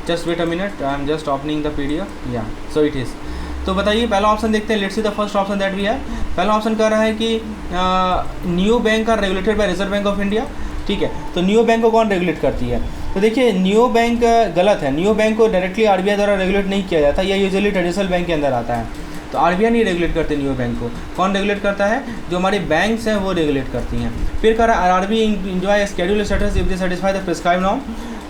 Speaker 1: Just wait a minute, I am just opening the PDF, या सो इट इज़। तो बताइए पहला ऑप्शन देखते हैं। Let's see the first option that we है। पहला ऑप्शन कह रहा है कि new bank are regulated by Reserve bank of India, ठीक है। तो न्यू बैंक को कौन रेगुलेट करती है? तो देखिए न्यू बैंक गलत है। न्यू बैंक को डायरेक्टली RBI द्वारा रेगुलेट नहीं किया जाता, यह यूजुअली ट्रेडिशनल बैंक के अंदर आता है। तो RBI नहीं रेगुलेट करते न्यू बैंक को। कौन रेगुलेट करता है? जो हमारी बैंक्स हैं वो रेगुलेट करती हैं। फिर कह रहा है RRB enjoy schedule status if they satisfy the prescribe norm.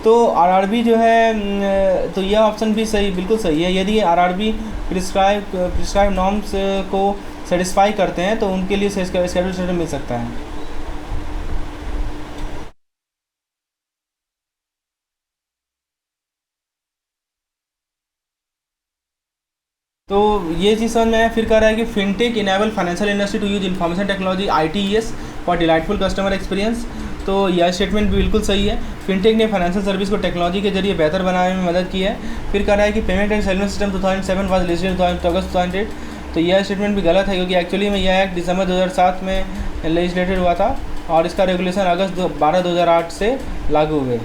Speaker 1: तो RRB जो है, तो यह ऑप्शन भी सही, बिल्कुल सही है। यदि RRB प्रिस्क्राइब नॉर्म्स को सेटिस्फाई करते हैं तो उनके लिए शेड्यूल स्टेटस मिल सकता है। तो ये चीज़ समझ में आया। फिर कह रहा है कि fintech enable financial industry to use information technology ITES for delightful customer experience. तो यह स्टेटमेंट भी बिल्कुल सही है। फिनटेक ने फाइनेंशियल सर्विस को टेक्नोलॉजी के जरिए बेहतर बनाने में मदद की है। फिर कह रहा है कि payment and settlement system 2007 was listed August 2008। तो यह स्टेटमेंट भी गलत है क्योंकि एक्चुअली में यह एक्ट दिसंबर 2007 में लेजिस्लेटेड हुआ था और इसका रेगुलेशन अगस्त 12 2008 से लागू हुए।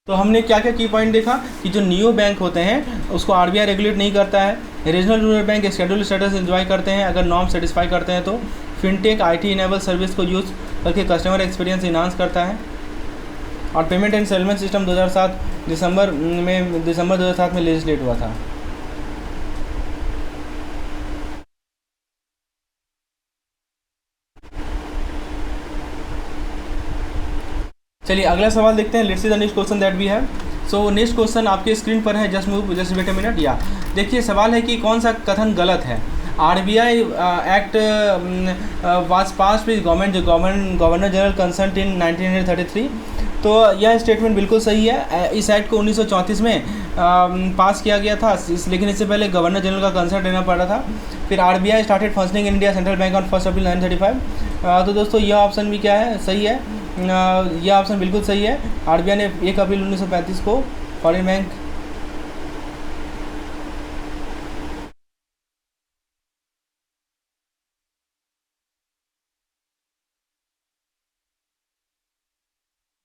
Speaker 1: तो हमने क्या क्या की पॉइंट देखा कि जो न्यू बैंक होते हैं उसको RBI रेगुलेट नहीं करता है। Regional rural bank schedule status enjoy करते हैं अगर नॉर्म सेटिस्फाई करते हैं। तो फिनटेक IT इनेबल सर्विस को यूज़ करके कस्टमर एक्सपीरियंस इन्हांस करता है। और पेमेंट एंड सेटलमेंट सिस्टम 2007 दिसंबर 2007 में लेजिस्लेट हुआ था। चलिए अगला सवाल देखते हैं। Let's see the next question that we have. So next question आपके स्क्रीन पर है, जस्ट वेट अ मिनट। या देखिए सवाल है कि कौन सा कथन गलत है। RBI act was pass with governor general concern in 1933। तो यह स्टेटमेंट बिल्कुल सही है। इस एक्ट को 1934 में पास किया गया था, लेकिन इससे पहले गवर्नर जनरल का कंसर्न लेना पड़ा था। फिर RBI started functioning in India central bank on 1 अप्रैल 1935। तो दोस्तों यह ऑप्शन भी क्या है, सही है। यह ऑप्शन बिल्कुल सही है। RBI ने 1 अप्रैल 1935 को फॉरेन बैंक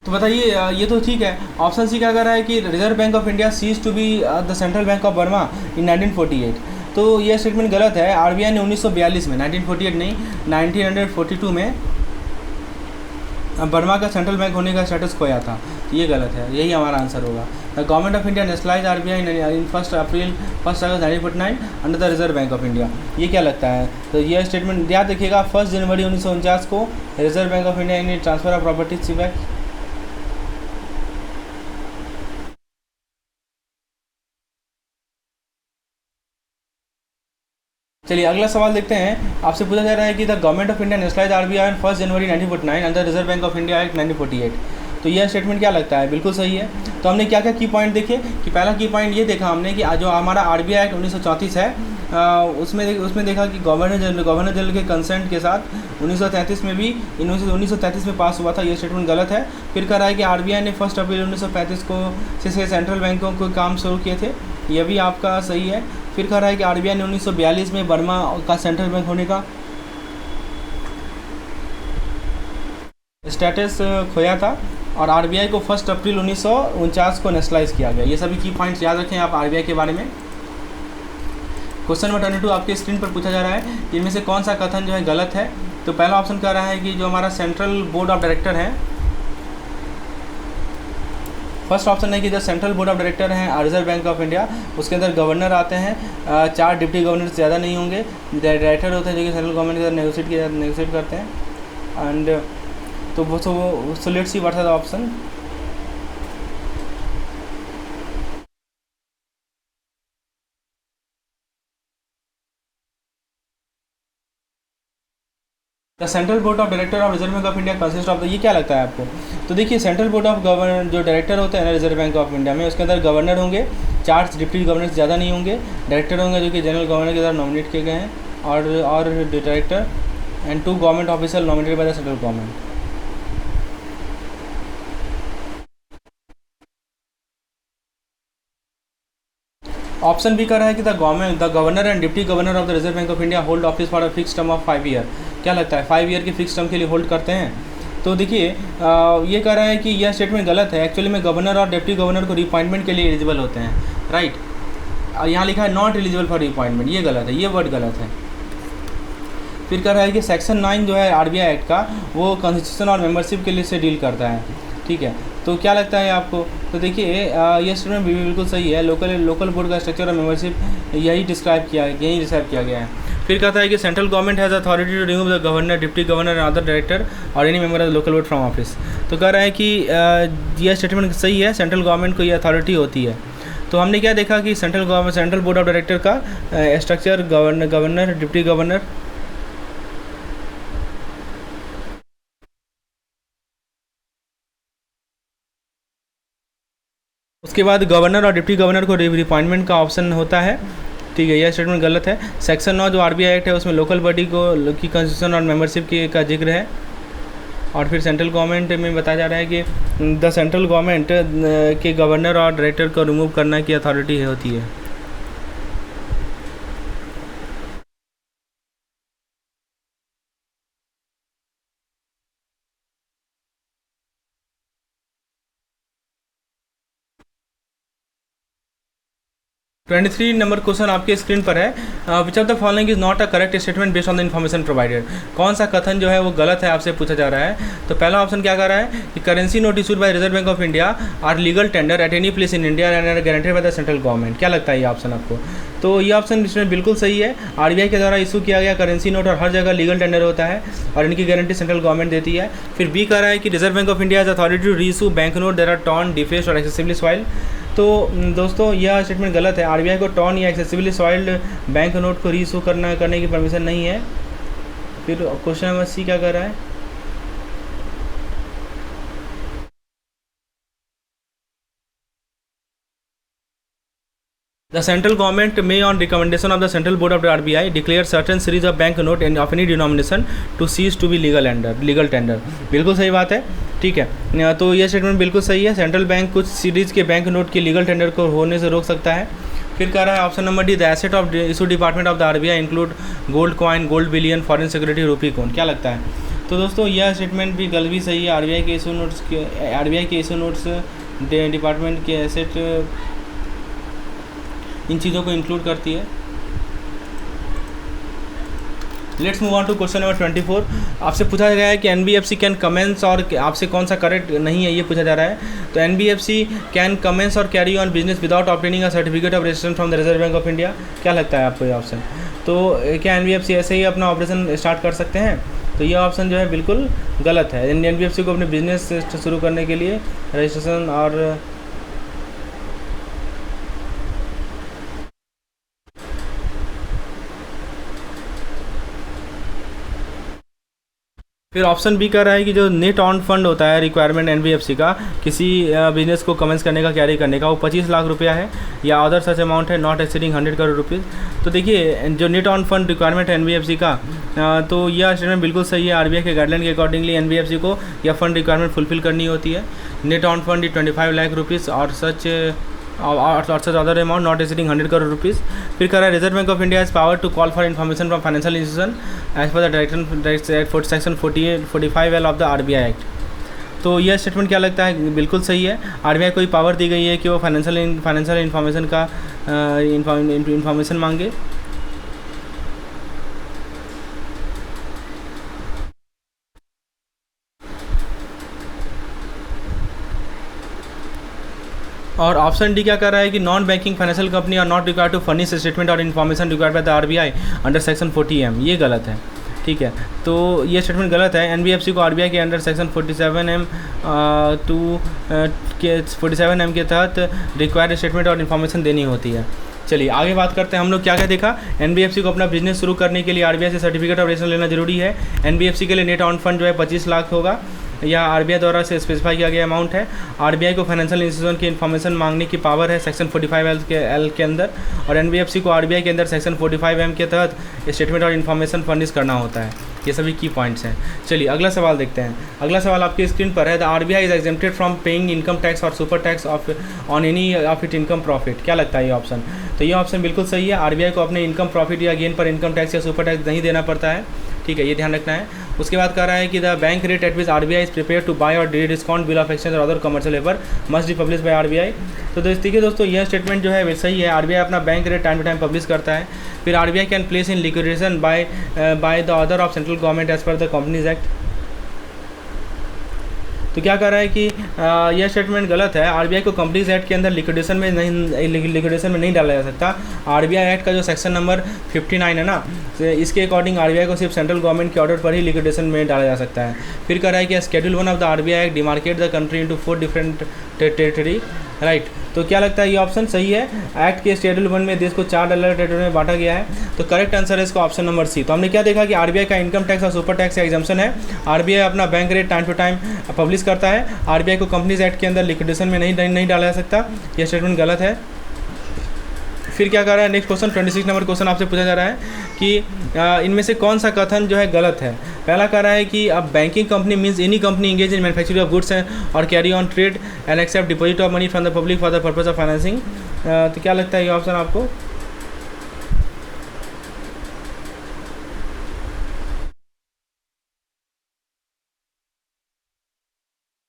Speaker 1: तो बताइए ये तो ठीक है। ऑप्शन सी क्या कर रहा है कि reserve bank of India cease to be the central bank of Burma in 1948। तो ये स्टेटमेंट गलत है। आरबीआई ने 1942 में, 1948 नहीं 1942 में बर्मा का सेंट्रल बैंक होने का स्टेटस खोया था। तो ये गलत है, यही हमारा आंसर होगा। The government of India nationalise RBI in 1 April 1 August 1949 under the Reserve bank of India. ये क्या लगता है? तो ये स्टेटमेंट याद रखिएगा, 1 जनवरी 1949 को रिजर्व बैंक ऑफ इंडिया ने ट्रांसफर ऑफ प्रॉपर्टीज बैक। चलिए अगला सवाल देखते हैं। आपसे पूछा जा रहा है कि the government of India nationalise RBI on 1 January 1949 under reserve bank of India act 1948। तो यह स्टेटमेंट क्या लगता है? बिल्कुल सही है। तो हमने क्या क्या की पॉइंट देखे कि पहला की पॉइंट ये देखा हमने कि जो हमारा आरबीआई एक्ट 1934 है उसमें देखा कि गवर्नर जनरल के कंसेंट के साथ 1933 में भी 1933 में पास हुआ था। ये स्टेटमेंट गलत है। फिर कह रहा है कि आरबीआई ने 1 अप्रैल 1935 को से सेंट्रल बैंकों को काम शुरू किए थे। यह भी आपका सही है। फिर कह रहा है कि आरबीआई ने 1942 में बर्मा का सेंट्रल बैंक होने का स्टेटस खोया था और आरबीआई को 1 अप्रैल 1949 को नेशनलाइज किया गया। ये सभी की पॉइंट्स याद रखें आप आरबीआई के बारे में। क्वेश्चन नंबर 22 आपके स्क्रीन पर पूछा जा रहा है, इनमें से कौन सा कथन जो है गलत है? तो पहला ऑप्शन कह रहा है कि जो हमारा सेंट्रल बोर्ड ऑफ डायरेक्टर है, फर्स्ट ऑप्शन है कि जो सेंट्रल बोर्ड ऑफ डायरेक्टर हैं रिजर्व बैंक ऑफ इंडिया, उसके अंदर गवर्नर आते हैं, 4 डिप्टी गवर्नर से ज़्यादा नहीं होंगे, डायरेक्टर होते हैं जो कि सेंट्रल गवर्नमेंट के साथ नेगोशिएट करते हैं। एंड तो वो let's see what are the option. The central board of director of Reserve bank of India consist of the, ये क्या लगता है आपको? तो देखिए सेंट्रल बोर्ड ऑफ गवर्नर जो डायरेक्टर होते हैं रिजर्व बैंक ऑफ इंडिया में, उसके अंदर गवर्नर होंगे, 4 डिप्टी गवर्नर से ज़्यादा नहीं होंगे, डायरेक्टर होंगे जो कि जनरल गवर्नर के द्वारा नॉमिनेट किए गए हैं, और director and 2 government officer nominated by the central government. Option B कर रहा है कि the governor and deputy governor of the Reserve bank of India hold office for a fix term of 5 year. क्या लगता है? 5 ईयर के fix term के लिए होल्ड करते हैं। तो देखिए ये कह रहा है कि यह स्टेटमेंट गलत है। एक्चुअली में गवर्नर और डिप्टी गवर्नर को रिअपॉइंटमेंट के लिए एलिजिबल होते हैं, राइट। यहाँ लिखा है नॉट एलिजिबल फॉर रिअपॉइंटमेंट, ये गलत है, ये वर्ड गलत है। फिर कह रहा है कि सेक्शन 9 जो है आरबीआई एक्ट का, वो कॉन्स्टिट्यूशन और मेंबरशिप के लिए से डील करता है, ठीक है। तो क्या लगता है आपको? तो देखिए ये स्टेटमेंट बिल्कुल सही है। लोकल बोर्ड का स्ट्रक्चर और मेंबरशिप यही डिस्क्राइब किया गया है। फिर कहता है कि central government has authority to remove the governor, deputy governor and other director or any member of the local board from office. तो कह रहा है कि यह स्टेटमेंट सही है, सेंट्रल गवर्नमेंट को ये अथॉरिटी होती है। तो हमने क्या देखा कि सेंट्रल बोर्ड ऑफ डायरेक्टर का स्ट्रक्चर गवर्नर, डिप्टी गवर्नर, उसके बाद गवर्नर और डिप्टी गवर्नर को रिअपॉइंटमेंट का ऑप्शन होता है, ठीक है। यह स्टेटमेंट गलत है। सेक्शन 9 जो आरबीआई एक्ट है उसमें लोकल बॉडी को की कॉन्स्टिट्यूशन और मेंबरशिप का जिक्र है। और फिर सेंट्रल गवर्नमेंट में बताया जा रहा है कि द सेंट्रल गवर्नमेंट के गवर्नर और डायरेक्टर को रिमूव करने की अथॉरिटी होती है। नंबर क्वेश्चन आपके स्क्रीन पर है। विच of the following is not a correct statement based on the information provided. कौन सा कथन जो है वो गलत है आपसे पूछा जा रहा है। तो पहला ऑप्शन क्या कर रहा है कि currency note issued by Reserve bank of India are legal tender at any place in India and are guaranteed by the central government. क्या लगता है ये ऑप्शन आपको? तो ये ऑप्शन इसमें बिल्कुल सही है। आरबीआई के द्वारा इशू किया गया करेंसी नोट और हर जगह लीगल टेंडर होता है और इनकी गारंटी सेंट्रल गवर्नमेंट देती है। फिर बी कह रहा है कि reserve bank of India has authority to reissue bank note that are torn, defaced or excessively soiled. तो दोस्तों यह स्टेटमेंट गलत है। आरबीआई को टॉर्न या एक्सेसिवली सॉइल्ड बैंक नोट को रीइशू करने की परमिशन नहीं है। फिर क्वेश्चन नंबर सी क्या कर रहा है? The central government may, on recommendation of the central board of the RBI, declare certain series of bank note and of any denomination to cease to be legal tender। बिल्कुल सही बात है, ठीक है। तो यह स्टेटमेंट बिल्कुल सही है। सेंट्रल बैंक कुछ सीरीज के बैंक नोट के लीगल टेंडर को होने से रोक सकता है। फिर कह रहा है option number D, the asset of issue department of the RBI include gold coin, gold billion, foreign security, रूपी कॉइन। क्या लगता है? तो दोस्तों यह स्टेटमेंट भी गलत भी सही है। आरबीआई के इशू नोट्स डिपार्टमेंट के एसेट इन चीज़ों को इंक्लूड करती है। Let's move on to question number 24। आपसे पूछा गया है कि एनबीएफसी कैन कमेंस, और आपसे कौन सा करेक्ट नहीं है ये पूछा जा रहा है। तो एनबीएफसी कैन कमेंस और carry on business without obtaining a certificate of registration from the Reserve bank of India. क्या लगता है आपको ये ऑप्शन? तो क्या एनबीएफसी ऐसे ही अपना ऑपरेशन स्टार्ट कर सकते हैं? तो ये ऑप्शन जो है बिल्कुल गलत है। एनबीएफसी को अपने बिजनेस शुरू करने के लिए रजिस्ट्रेशन फिर ऑप्शन बी कर रहा है कि जो नेट ऑन फंड होता है रिक्वायरमेंट एनबीएफसी का किसी बिजनेस को कमेंस करने का, कैरी करने का, वो 25 लाख रुपया है या अदर सच अमाउंट है नॉट एक्सीडिंग 100 करोड़ रुपीज़। तो देखिए जो नेट ऑन फंड रिक्वायरमेंट है एनबीएफसी का, तो यह स्टेटमेंट बिल्कुल सही है। आरबीआई के गाइडलाइन के अकॉर्डिंगली एनबीएफसी को यह फंड रिक्वायरमेंट फुलफिल करनी होती है। Net owned fund 25 lakh rupees और such other amount not exceeding 100 crore rupees. फिर कह रहा है reserve bank of India has power to call for information from financial institution as per the direction section 45L of the RBI act. तो यह statement क्या लगता है? बिल्कुल सही है। आरबीआई को पावर दी गई है कि वो फाइनेंशियल इन्फॉर्मेशन का इन्फॉर्मेशन मांगे। और ऑप्शन डी क्या कर रहा है कि non banking financial company are not required to furnish statement or information required by the RBI under section 40M। ये गलत है, ठीक है। तो ये स्टेटमेंट गलत है। एनबीएफसी को आरबीआई के अंडर सेक्शन 47M के तहत रिक्वायर्ड स्टेटमेंट और इन्फॉर्मेशन देनी होती है। चलिए आगे बात करते हैं। हम लोग क्या क्या देखा? एनबीएफसी को अपना बिजनेस शुरू करने के लिए आरबीआई से सर्टिफिकेट ऑफ रजिस्ट्रेशन लेना जरूरी है। एनबीएफसी के लिए नेट ऑन फंड जो है 25 लाख होगा, या आरबीआई द्वारा से स्पेसिफाई किया गया अमाउंट है। आरबीआई को फाइनेंशियल इंस्टीट्यूशन की इन्फॉर्मेशन मांगने की पावर है सेक्शन 45L के अंदर, और एनबीएफसी को आरबीआई के अंदर सेक्शन 45M के तहत स्टेटमेंट और इन्फॉर्मेशन फर्निश करना होता है। ये सभी की पॉइंट्स हैं। चलिए अगला सवाल देखते हैं। अगला सवाल आपकी स्क्रीन पर है। The RBI is exempted from paying income tax और super tax on any of it income profit. क्या लगता है ये ऑप्शन? तो ये ऑप्शन बिल्कुल सही है। आरबीआई को अपने इनकम प्रॉफिट या गेन पर इनकम टैक्स या सुपर टैक्स नहीं देना पड़ता है, ठीक है, ये ध्यान रखना है। उसके बाद कह रहा है कि the bank rate at which RBI is prepare to buy or discount bill of exchange or other commercial paper must be publish by RBI. तो देखिए दोस्तों ये स्टेटमेंट जो है सही है। आरबीआई अपना bank rate time to time publish करता है। फिर RBI can place in liquidation by the order of central government as per the companies act. तो क्या कह रहा है कि यह स्टेटमेंट गलत है। आरबीआई को कंपनीज एक्ट के अंदर लिक्विडेशन में नहीं डाला जा सकता। आरबीआई एक्ट का जो सेक्शन नंबर 59 है ना, इसके अकॉर्डिंग आरबीआई को सिर्फ सेंट्रल गवर्नमेंट के ऑर्डर पर ही लिक्विडेशन में डाला जा सकता है। फिर कह रहा है कि schedule 1 of the RBI act demarcate the country into 4 different territory, right. तो क्या लगता है ये ऑप्शन सही है? एक्ट के शेड्यूल 1 में देश को 4 अलग टेरिटरी में बांटा गया है। तो करेक्ट आंसर है इसका ऑप्शन नंबर सी। तो हमने क्या देखा कि आरबीआई का इनकम टैक्स और सुपर टैक्स का एग्जाम्पशन है। आरबीआई अपना bank rate time to time publish करता है। आरबीआई को कंपनीज एक्ट के अंदर लिक्विडेशन में नहीं डाला जा सकता। यह स्टेटमेंट गलत है। फिर क्या कर रहा है? नेक्स्ट क्वेश्चन 26 नंबर क्वेश्चन आपसे पूछा जा रहा है कि इनमें से कौन सा कथन जो है गलत है। पहला कह रहा है कि अब banking company means any company engage in manufacturing of goods or carry on trade and accept deposit of money from the public for the purpose of financing. तो क्या लगता है ये ऑप्शन आपको?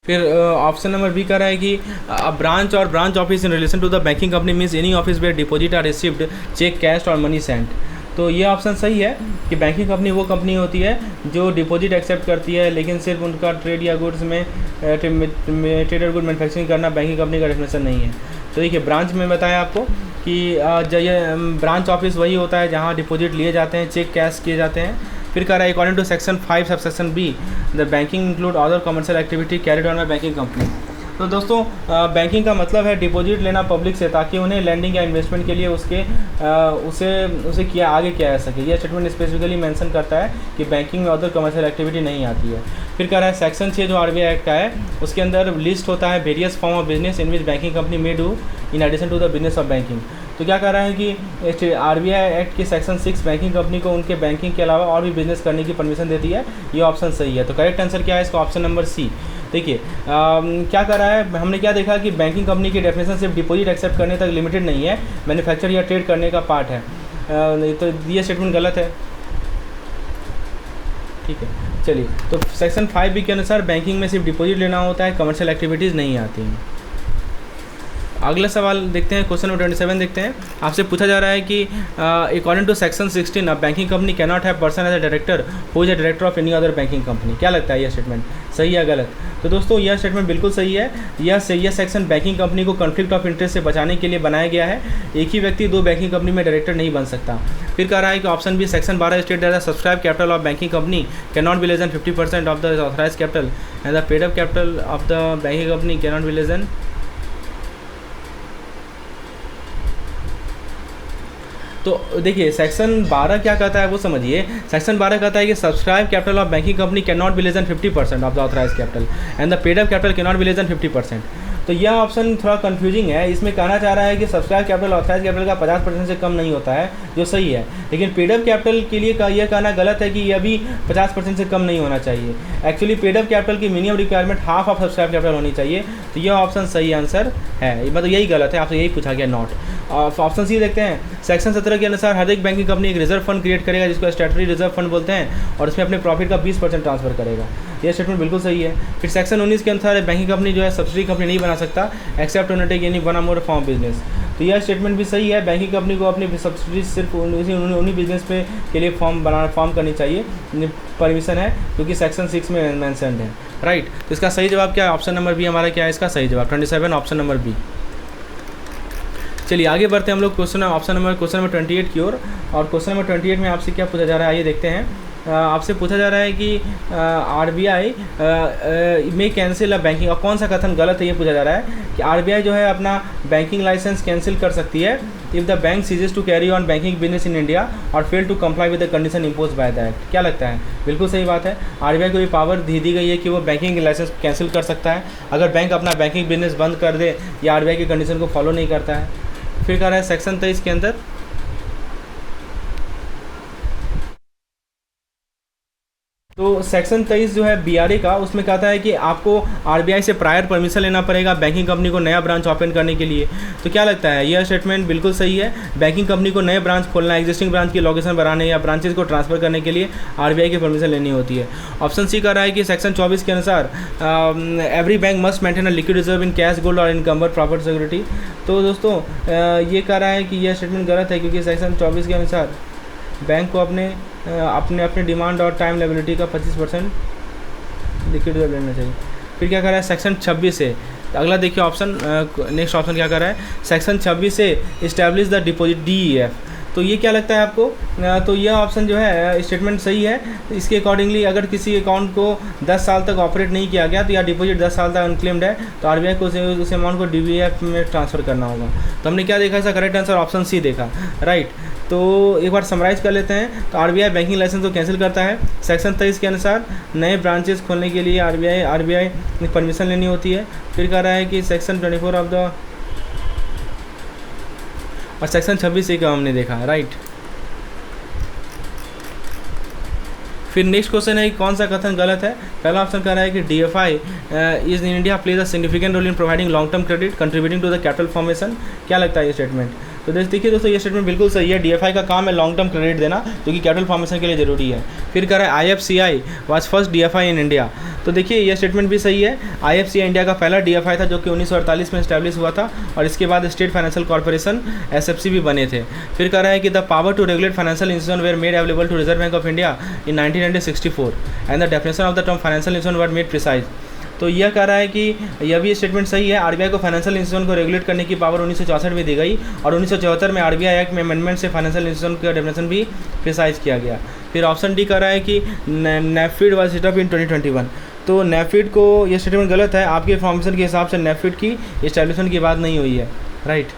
Speaker 1: फिर ऑप्शन नंबर बी कह रहा है कि branch or branch office in relation to the banking company means any office where deposit are received cheque cash or money sent. तो ये ऑप्शन सही है कि बैंकिंग कंपनी वो कंपनी होती है जो डिपॉजिट एक्सेप्ट करती है, लेकिन सिर्फ उनका ट्रेड या गुड्स में ट्रेड और गुड मैन्युफैक्चरिंग करना बैंकिंग कंपनी का डेफिनेशन नहीं है। तो देखिए ब्रांच में बताया आपको कि ये ब्रांच ऑफिस वही होता है जहाँ डिपॉजिट लिए जाते हैं, चेक कैश किए जाते हैं। फिर कह रहा है according to section 5 sub section B the banking include other commercial activity carried on by banking company. तो दोस्तों बैंकिंग का मतलब है डिपॉजिट लेना पब्लिक से ताकि उन्हें लैंडिंग या इन्वेस्टमेंट के लिए उसे आगे किया जा सके। यह स्टेटमेंट स्पेसिफिकली मेंशन करता है कि बैंकिंग में अदर कमर्शियल एक्टिविटी नहीं आती है। फिर कह रहा है सेक्शन 6 जो आरबीआई एक्ट का है उसके अंदर लिस्ट होता है various form of business in which banking company may do in addition to the business of banking. तो क्या कह रहा है कि आरबीआई एक्ट के सेक्शन 6 बैंकिंग कंपनी को उनके बैंकिंग के अलावा और भी बिजनेस करने की परमिशन देती है। ये ऑप्शन सही है। तो करेक्ट आंसर क्या है इसका? Option number C. देखिए क्या कर रहा है, हमने क्या देखा कि बैंकिंग कंपनी की डेफिनेशन सिर्फ डिपॉजिट एक्सेप्ट करने तक लिमिटेड नहीं है, मैन्युफैक्चर या ट्रेड करने का पार्ट है। तो ये स्टेटमेंट गलत है। ठीक है। चलिए, तो सेक्शन 5B के अनुसार बैंकिंग में सिर्फ डिपॉजिट लेना होता है, कमर्शियल एक्टिविटीज़ नहीं आती हैं। अगला सवाल देखते हैं, क्वेश्चन नंबर 27 देखते हैं। आपसे पूछा जा रहा है कि according to section 16 a banking company can not have person as a director who is a director of any other banking company. क्या लगता है यह स्टेटमेंट सही या गलत? तो दोस्तों यह स्टेटमेंट बिल्कुल सही है। यह सेक्शन बैंकिंग कंपनी को कॉन्फ्लिक्ट ऑफ इंटरेस्ट से बचाने के लिए बनाया गया है। एक ही व्यक्ति दो बैंकिंग कंपनी में डायरेक्टर नहीं बन सकता। फिर कह रहा है कि option B section 12 state that the subscribe capital of banking company can not be less than 50% of the authorise capital and the paid up capital of the banking company can not be less than. तो देखिए section 12 क्या कहता है वो समझिए। Section 12 कहता है कि subscribe capital of banking company can not be less than 50% of the authorise capital and the paid up capital can not be less than 50%। तो यह ऑप्शन थोड़ा कंफ्यूजिंग है। इसमें कहना चाह रहा है कि सब्सक्राइब कैपिटल ऑथराइज कैपिटल का 50% से कम नहीं होता है, जो सही है। लेकिन पेड अप कैपिटल के लिए यह कहना गलत है कि यह भी 50% से कम नहीं होना चाहिए। एक्चुअली पेड अप कैपिटल की minimum requirement half of subscribe capital होनी चाहिए। तो यह ऑप्शन सही आंसर है, मतलब यही गलत है, आपसे यही पूछा गया नॉट। ऑप्शन सी देखते हैं। सेक्शन 17 के अनुसार हर एक बैंकिंग कंपनी एक रिजर्व फंड क्रिएट करेगा जिसको स्टैट्यूटरी रिजर्व फंड बोलते हैं और उसमें अपने प्रॉफिट का 20% ट्रांसफर करेगा। यह स्टेटमेंट बिल्कुल सही है। फिर सेक्शन 19 के अनुसार बैंकिंग कंपनी जो है सब्सिडी कंपनी नहीं बना सकता except to take any one or more form business. तो यह स्टेटमेंट भी सही है। बैंकिंग कंपनी को अपनी सब्सिडी सिर्फ उन्हीं बिजनेस पे के लिए फॉर्म करनी चाहिए, परमिशन है, क्योंकि सेक्शन 6 में मेंशन्ड है। राइट, तो इसका सही जवाब क्या है? ऑप्शन नंबर बी हमारा क्या है इसका सही जवाब, 27 ऑप्शन नंबर बी। चलिए आगे बढ़ते हैं हम लोग क्वेश्चन नंबर 28 की ओर। और क्वेश्चन नंबर 28 में आपसे क्या पूछा जा रहा है आइए देखते हैं। आपसे पूछा जा रहा है कि RBI में कैंसिल अ बैंकिंग, और कौन सा कथन गलत है ये पूछा जा रहा है कि RBI जो है अपना बैंकिंग लाइसेंस कैंसिल कर सकती है if the bank ceases to carry on banking business in India or fail to comply with the condition impose by the act. क्या लगता है? बिल्कुल सही बात है। RBI को ये पावर दी गई है कि वो बैंकिंग लाइसेंस कैंसिल कर सकता है अगर बैंक अपना बैंकिंग बिजनेस बंद कर दे या RBI की कंडीशन को फॉलो नहीं करता है। फिर कह रहा है सेक्शन 23 के अंदर तो सेक्शन 23 जो है BRA का, उसमें कहता है कि आपको RBI से प्रायर परमिशन लेना पड़ेगा बैंकिंग कंपनी को नया ब्रांच ओपन करने के लिए। तो क्या लगता है? यह स्टेटमेंट बिल्कुल सही है। बैंकिंग कंपनी को नए ब्रांच खोलना, एग्जिस्टिंग ब्रांच की लोकेशन बनाने या ब्रांचेज को ट्रांसफर करने के लिए RBI की परमिशन लेनी होती है। ऑप्शन सी कह रहा है कि सेक्शन 24 के अनुसार every bank must maintain a liquid reserve in cash, gold और इनकम्बर प्रॉपर्टी सिक्योरिटी। तो दोस्तों ये कह रहा है कि यह स्टेटमेंट गलत है, क्योंकि सेक्शन 24 के अनुसार बैंक को अपने डिमांड और टाइम लायबिलिटी का 25% लिक्विड रिजर्व लेना चाहिए। फिर क्या कर रहा है सेक्शन 26 से, अगला देखिए ऑप्शन, नेक्स्ट ऑप्शन क्या कर रहा है सेक्शन 26 से इस्टेब्लिश द डिपॉजिट DEF। तो ये क्या लगता है आपको? तो यह ऑप्शन जो है स्टेटमेंट सही है। इसके अकॉर्डिंगली अगर किसी अकाउंट को 10 साल तक ऑपरेट नहीं किया गया तो या डिपॉजिट 10 साल तक अनक्लेम्ड है तो RBI को उस अमाउंट को DEF में ट्रांसफ़र करना होगा। तो हमने क्या देखा? इसका करेक्ट आंसर ऑप्शन सी देखा। राइट, तो एक बार समराइज़ कर लेते हैं। तो RBI बैंकिंग लाइसेंस को कैंसिल करता है। सेक्शन 23 के अनुसार नए ब्रांचेस खोलने के लिए RBI परमिशन लेनी होती है। फिर कह रहा है कि सेक्शन 24 ऑफ द और सेक्शन 26 का हमने देखा। राइट, फिर नेक्स्ट क्वेश्चन है कि कौन सा कथन गलत है। पहला ऑप्शन कह रहा है कि DFI is in India plays a significant role in providing long term credit contributing to the capital formation. क्या लगता है ये स्टेटमेंट? तो देखिए दोस्तों ये स्टेटमेंट बिल्कुल सही है। DFI का काम है लॉन्ग टर्म क्रेडिट देना, जो कि कैपिटल फॉर्मेशन के लिए ज़रूरी है। फिर कह रहा है IFCI was first DFI in India. तो देखिए ये स्टेटमेंट भी सही है। IFCI इंडिया का पहला DFI था जो कि 1948 में इस्टेब्लिश हुआ था और इसके बाद स्टेट फाइनेंशियल कॉर्पोरेशन SFC भी बने थे। फिर कह रहा है कि the power to regulate financial institution were made available to Reserve bank of India in 1964 and the definition of the term financial institution were made precise. तो यह कह रहा है कि यह भी स्टेटमेंट सही है। RBI को फाइनेंशियल इंस्टीट्यूशन को रेगुलेट करने की पावर 1964 में दी गई और 1974 में RBI एक्ट में अमेंडमेंट से फाइनेंशियल इंस्टीट्यूशन का डेफिनेशन भी प्रिसाइज किया गया। फिर ऑप्शन डी कह रहा है कि NAFED was set up in 2021। तो NAFED को यह स्टेटमेंट गलत है। आपके इन्फॉर्मेशन के हिसाब से NAFED की इस्टेब्लिशमेंट की बात नहीं हुई है। राइट,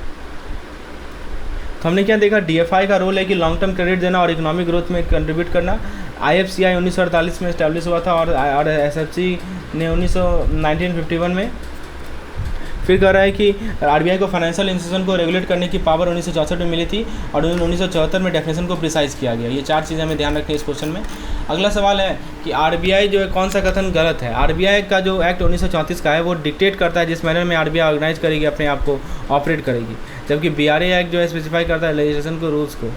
Speaker 1: तो हमने क्या देखा? DFI का रोल है कि लॉन्ग टर्म क्रेडिट देना और इकोनॉमिक ग्रोथ में कंट्रीब्यूट करना। IFCI 1948 में इस्टेब्लिश हुआ था और SFC ने 1951 में। फिर कह रहा है कि RBI को फाइनेंशियल इंस्टीट्यूशन को रेगुलेट करने की पावर 1964 में मिली थी और 1974 में डेफिनेशन को प्रिसाइज किया गया। ये चार चीज़ें हमें ध्यान रखनी है इस क्वेश्चन में। अगला सवाल है कि RBI जो है कौन सा कथन गलत है। RBI का जो एक्ट 1934 का है वो डिक्टेट करता है जिस मैनर में RBI ऑर्गेनाइज करेगी, अपने आप को ऑपरेट करेगी, जबकि BRA एक्ट जो है स्पेसिफाई करता है लेजिस्लेशन को, रूल्स को।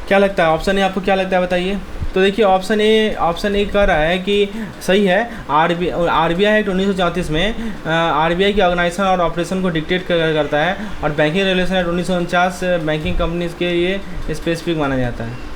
Speaker 1: क्या लगता है ऑप्शन ए आपको क्या लगता है बताइए। तो देखिए ऑप्शन ए कह रहा है कि सही है। आरबीआई एक्ट 1934 में आरबीआई की ऑर्गेनाइजेशन और ऑपरेशन को डिक्टेट करता है, और banking regulation act 1949 banking companies के लिए स्पेसिफिक माना जाता है।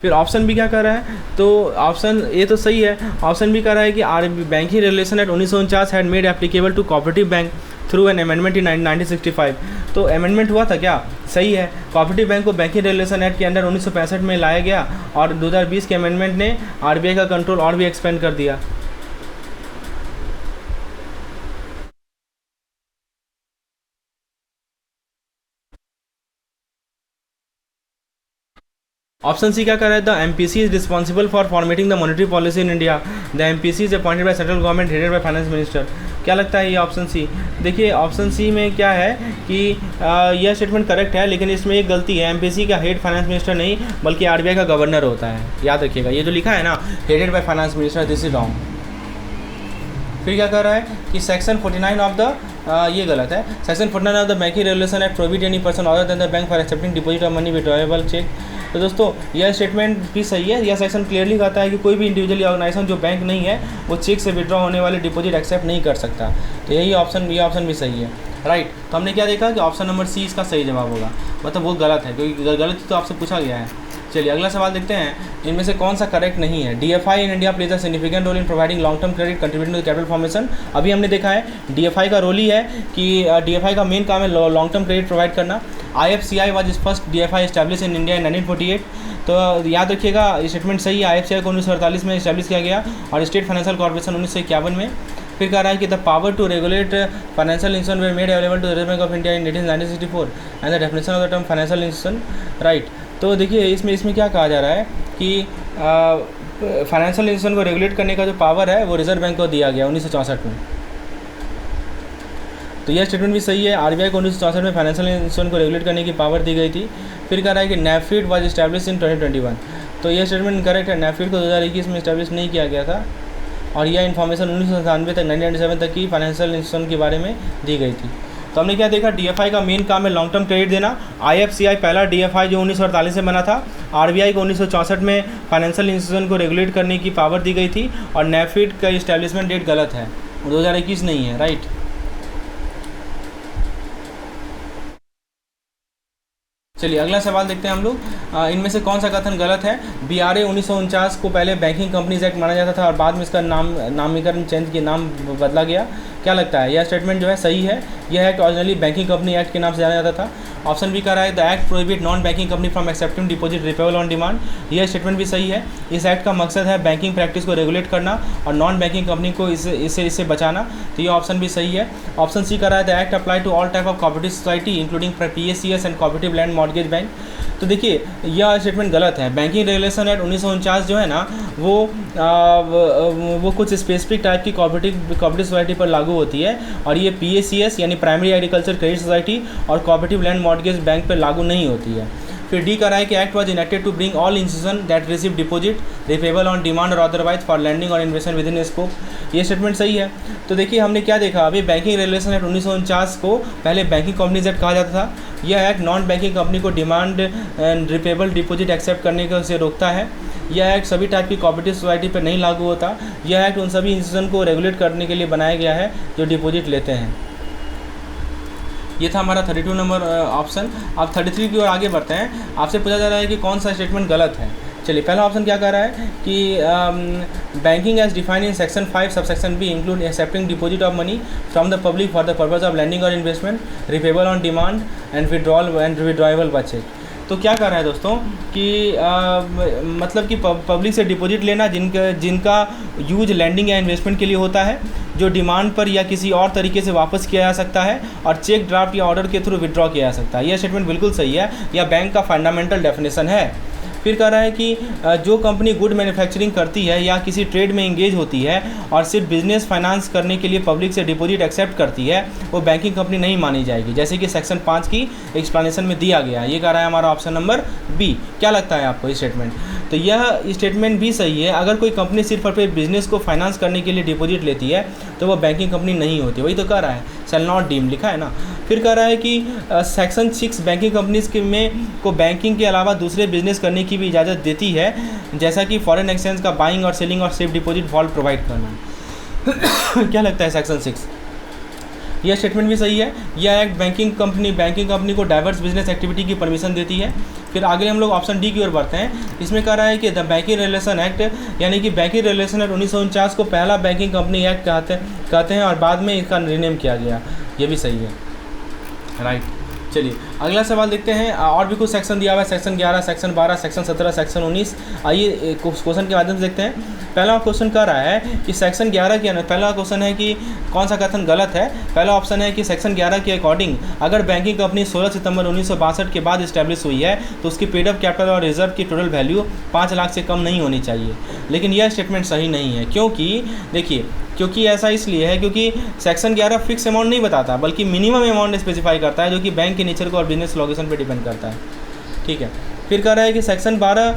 Speaker 1: फिर ऑप्शन बी क्या कर रहा है, तो ऑप्शन ए तो सही है। ऑप्शन बी कह रहा है कि banking regulation act 1949 had made applicable to cooperative bank through an amendment in 1965। तो अमेंडमेंट हुआ था क्या, सही है। कोऑपरेटिव बैंक को बैंकिंग रेगुलेशन एक्ट के अंडर 1965 में लाया गया, और 2020 के अमेंडमेंट ने आरबीआई का कंट्रोल और भी एक्सपेंड कर दिया। ऑप्शन सी क्या कर रहा है, the MPC is responsible for formatting the monetary policy in India. The MPC is appointed by central government headed by finance minister. क्या लगता है ये ऑप्शन सी। देखिए ऑप्शन सी में क्या है कि यह स्टेटमेंट करेक्ट है, लेकिन इसमें एक गलती है। एमपीसी का हेड फाइनेंस मिनिस्टर नहीं बल्कि आरबीआई का गवर्नर होता है, याद रखिएगा। ये जो लिखा है ना headed by finance minister, this is wrong. फिर क्या कर रहा है कि सेक्शन 49 ऑफ द ये गलत है। Section 49 of the banking regulation act prohibit any person other than the bank for accepting deposit of money withdrawable cheque. तो दोस्तों यह स्टेटमेंट भी सही है। यह सेक्शन क्लियरली कहता है कि कोई भी इंडिविजुअल या ऑर्गेनाइजेशन जो बैंक नहीं है वो चेक से विड्रॉ होने वाले डिपॉजिट एक्सेप्ट नहीं कर सकता। तो यही ऑप्शन, ये ऑप्शन भी सही है, राइट। तो हमने क्या देखा कि ऑप्शन नंबर सी इसका सही जवाब होगा, मतलब वो गलत है क्योंकि गलत तो आपसे पूछा गया है। चलिए अगला सवाल देखते हैं, इनमें से कौन सा करेक्ट नहीं है। DFI in India plays a significant role in providing long term credit contributing to capital formation. अभी हमने देखा है डीएफआई का रोल ही है कि डीएफआई का मेन काम है लॉन्ग टर्म क्रेडिट प्रोवाइड करना। IFCI was is first DFI establish in India in 1948। तो याद रखिएगा ये स्टेटमेंट सही है। आईएफसीआई को 1948 में एस्टैब्लिश किया गया और स्टेट फाइनेंशियल कॉर्पोरेशन 1951 में। फिर कह रहा है कि the power to regulate financial institution were made available to Reserve bank of India in 1964 and the definition of the term financial institution, right. तो देखिए इसमें क्या कहा जा रहा है कि फाइनेंशियल इंस्टीट्यूशन को रेगुलेट करने का जो पावर है वो रिजर्व बैंक को दिया गया 1964 में। तो यह स्टेटमेंट भी सही है। आरबीआई को 1964 में फाइनेंशियल इंस्टीट्यूशन को रेगुलेट करने की पावर दी गई थी। फिर कह रहा है कि नैफिड वाज एस्टैब्लिश इन 2021। तो यह स्टेटमेंट करेक्ट है। नैफिड को 2021 में एस्टैब्लिश नहीं किया गया था, और यह इन्फॉर्मेशन 1997 तक 1997 तक की फाइनेंशियल इंस्टीट्यूशन के बारे में दी गई थी। तो हमने क्या देखा, डीएफआई का मेन काम है लॉन्ग टर्म क्रेडिट देना। आईएफसीआई पहला डीएफआई जो 1948 में बना था। आरबीआई को 1964 में फाइनेंशियल इंस्टीट्यूशन को रेगुलेट करने की पावर दी गई थी, और नैफिड का इस्टेब्लिशमेंट डेट गलत है, 2021 नहीं है, राइट। चलिए अगला सवाल देखते हैं हम लोग, इनमें से कौन सा कथन गलत है। बीआरए 1949 को पहले बैंकिंग कंपनीज एक्ट माना जाता था और बाद में इसका नामीकरण चेंज के नाम बदला गया। क्या लगता है यह स्टेटमेंट जो है सही है। यह act originally banking company act के नाम से जाना जाता था। ऑप्शन बी कह रहा है the act prohibit non banking company from accepting deposit repayable on demand. यह स्टेटमेंट भी सही है। इस एक्ट का मकसद है बैंकिंग प्रैक्टिस को रेगुलेट करना और नॉन बैंकिंग कंपनी को इससे बचाना। तो ये ऑप्शन भी सही है। ऑप्शन सी कह रहा है the act apply to all type of cooperative society including PSCS and cooperative land mortgage bank. तो देखिए यह स्टेटमेंट गलत है। बैंकिंग रेगुलेशन एक्ट 1949 जो है ना वो कुछ स्पेसिफिक टाइप की कोऑपरेटिव सोसाइटी पर लागू होती है, और ये पीएसीएस यानी प्राइमरी एग्रीकल्चर क्रेडिट सोसाइटी और कोऑपरेटिव लैंड मॉर्गेज बैंक पर लागू नहीं होती है। फिर डी कह रहा है कि act was enacted to bring all institution that receive deposit repayable on demand or otherwise for lending or investment within scope. ये स्टेटमेंट सही है। तो देखिए हमने क्या देखा, अभी बैंकिंग रेगुलेशन एक्ट 1949 को पहले बैंकिंग कंपनीज एक्ट कहा जाता था। यह एक्ट नॉन बैंकिंग कंपनी को demand and repayable deposit accept करने से रोकता है। यह एक्ट सभी टाइप की कोऑपरेटिव सोसाइटी पर नहीं लागू होता। यह एक्ट उन सभी इंस्टीट्यूशन को रेगुलेट करने के लिए बनाया गया है जो डिपॉजिट लेते हैं। ये था हमारा 32 नंबर ऑप्शन। आप 33 की ओर आगे बढ़ते हैं। आपसे पूछा जा रहा है कि कौन सा स्टेटमेंट गलत है। चलिए पहला ऑप्शन क्या कह रहा है कि banking as defined in section 5 subsection B include accepting deposit of money from the public for the purpose of lending or investment repayable on demand and withdrawable by cheque. तो क्या कर रहा है दोस्तों कि मतलब कि पब्लिक से डिपॉजिट लेना जिनका यूज लैंडिंग या इन्वेस्टमेंट के लिए होता है, जो डिमांड पर या किसी और तरीके से वापस किया जा सकता है, और चेक ड्राफ्ट या ऑर्डर के थ्रू विड्रॉ किया जा सकता है। यह स्टेटमेंट बिल्कुल सही है। यह बैंक का फंडामेंटल डेफिनेशन है। फिर कह रहा है कि जो कंपनी गुड मैन्युफैक्चरिंग करती है या किसी ट्रेड में इंगेज होती है और सिर्फ बिजनेस फाइनेंस करने के लिए पब्लिक से डिपॉजिट एक्सेप्ट करती है, वो बैंकिंग कंपनी नहीं मानी जाएगी, जैसे कि सेक्शन 5 की एक्सप्लेनेशन में दिया गया है। ये कह रहा है हमारा ऑप्शन नंबर बी। क्या लगता है आपको ये स्टेटमेंट। तो यह स्टेटमेंट भी सही है। अगर कोई कंपनी सिर्फ अपने बिजनेस को फाइनेंस करने के लिए डिपॉजिट लेती है तो वह बैंकिंग कंपनी नहीं होती। वही तो कह रहा है, शैल नॉट डीम लिखा है ना। फिर कह रहा है कि सेक्शन 6 बैंकिंग कंपनीज में को बैंकिंग के अलावा दूसरे बिजनेस करने की भी इजाज़त देती है, जैसा कि फॉरेन एक्सचेंज का बाइंग और सेलिंग और सेफ डिपॉजिट वॉल्ट प्रोवाइड करना। क्या लगता है सेक्शन 6? यह स्टेटमेंट भी सही है। यह एक्ट बैंकिंग कंपनी को डाइवर्स बिजनेस एक्टिविटी की परमिशन देती है। फिर आगे हम लोग ऑप्शन डी की ओर बढ़ते हैं। इसमें कह रहा है कि द बैंकिंग रेगुलेशन एक्ट, यानी कि बैंकिंग रेगुलेशन एक्ट 1949 को पहला बैंकिंग कंपनी एक्ट कहते हैं और बाद में इसका रिनेम किया गया। ये भी सही है, राइट। चलिए अगला सवाल देखते हैं। और भी कुछ सेक्शन दिया हुआ है, सेक्शन 11, सेक्शन 12, सेक्शन 17, सेक्शन 19। आइए क्वेश्चन के माध्यम से देखते हैं। पहला क्वेश्चन कह रहा है कि सेक्शन 11 के पहला क्वेश्चन है कि कौन सा कथन गलत है। पहला ऑप्शन है कि सेक्शन 11 के अकॉर्डिंग अगर बैंकिंग कंपनी 16 सितंबर 1962 के बाद इस्टेब्लिश हुई है तो उसकी पेड अप कैपिटल और रिजर्व की टोटल वैल्यू 5 लाख से कम नहीं होनी चाहिए। लेकिन यह स्टेटमेंट सही नहीं है। क्योंकि देखिए, क्योंकि ऐसा इसलिए है क्योंकि सेक्शन 11 फिक्स अमाउंट नहीं बताता, बल्कि मिनिमम अमाउंट स्पेसिफाई करता है, जो कि बैंक के नेचर को और बिजनेस लोकेशन पे डिपेंड करता है। ठीक है। फिर कह रहा है कि सेक्शन 12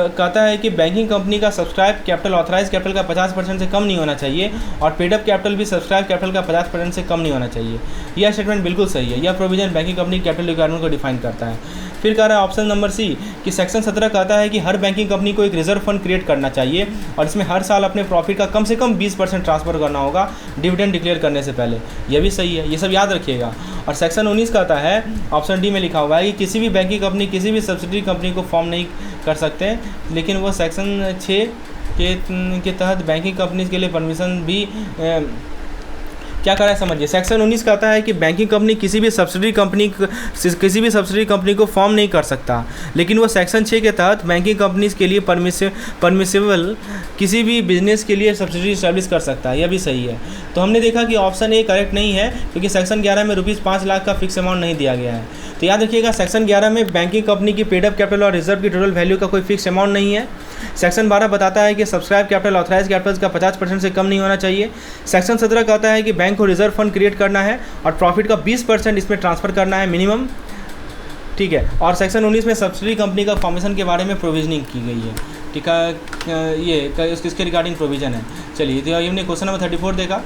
Speaker 1: कहता है कि बैंकिंग कंपनी का सब्सक्राइब कैपिटल ऑथराइज कैपिटल का 50% से कम नहीं होना चाहिए और पेड अप कैपिटल भी सब्सक्राइब कैपिटल का 50% से कम नहीं होना चाहिए। यह स्टेटमेंट बिल्कुल सही है। यह provision banking company capital requirement को डिफाइन करता है। फिर कह रहा है ऑप्शन नंबर सी कि सेक्शन 17 कहता है कि हर बैंकिंग कंपनी को एक रिजर्व फंड क्रिएट करना चाहिए और इसमें हर साल अपने प्रॉफिट का कम से कम 20% ट्रांसफर करना होगा डिविडेंड डिक्लेयर करने से पहले। यह भी सही है, ये सब याद रखिएगा। और सेक्शन 19 कहता है, ऑप्शन डी में लिखा हुआ है कि किसी भी बैंकिंग कंपनी किसी भी सब्सिडरी कंपनी को फॉर्म नहीं कर सकते, लेकिन वो सेक्शन 6 के तहत बैंकिंग कंपनी के लिए परमिशन भी क्या कर रहा है समझिए। सेक्शन 19 कहता है कि बैंकिंग कंपनी किसी भी सब्सिडरी कंपनी को फॉर्म नहीं कर सकता, लेकिन वो सेक्शन 6 के तहत बैंकिंग कंपनीज के लिए परमिसिबल किसी भी बिजनेस के लिए सब्सिडी इस्टेब्लिश कर सकता है। यह भी सही है। तो हमने देखा कि ऑप्शन ए करेक्ट नहीं है, क्योंकि सेक्शन 11 में ₹5 लाख का फिक्स अमाउंट नहीं दिया गया है। तो याद रखिएगा, सेक्शन 11 में बैंकिंग कंपनी की पेड अप कैपिटल और रिजर्व की टोटल वैल्यू का कोई फिक्स अमाउंट नहीं है। सेक्शन 12 बताता है कि सब्सक्राइब कैपिटल ऑथराइज कैपिटल का 50% से कम नहीं होना चाहिए। सेक्शन 17 कहता है कि बैंक को रिजर्व फंड क्रिएट करना है और प्रॉफिट का 20% इसमें ट्रांसफर करना है मिनिमम। ठीक है। और सेक्शन 19 में सब्सिडरी कंपनी का फॉर्मेशन के बारे में प्रोविजनिंग की गई है। ठीक है, ये किसके रिगार्डिंग प्रोविजन है। चलिए, तो हमने क्वेश्चन नंबर 34 देखा।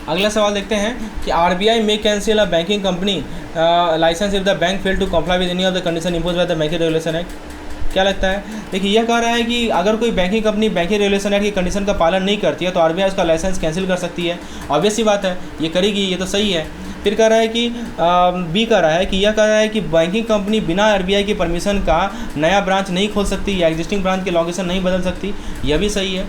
Speaker 1: अगला सवाल देखते हैं कि RBI may cancel a banking company licence if the bank fail to comply with any of the condition impose by the banking regulation act. क्या लगता है? देखिए, यह कह रहा है कि अगर कोई banking company banking regulation act की कंडीशन का पालन नहीं करती है तो आरबीआई उसका लाइसेंस कैंसिल कर सकती है। ऑब्वियस सी बात है, ये करेगी, ये तो सही है। फिर कह रहा है कि बी कह रहा है कि यह कह रहा है कि बैंकिंग कंपनी बिना आरबीआई की परमिशन का नया ब्रांच नहीं खोल सकती या एग्जिस्टिंग ब्रांच के लोकेशन नहीं बदल सकती। यह भी सही है।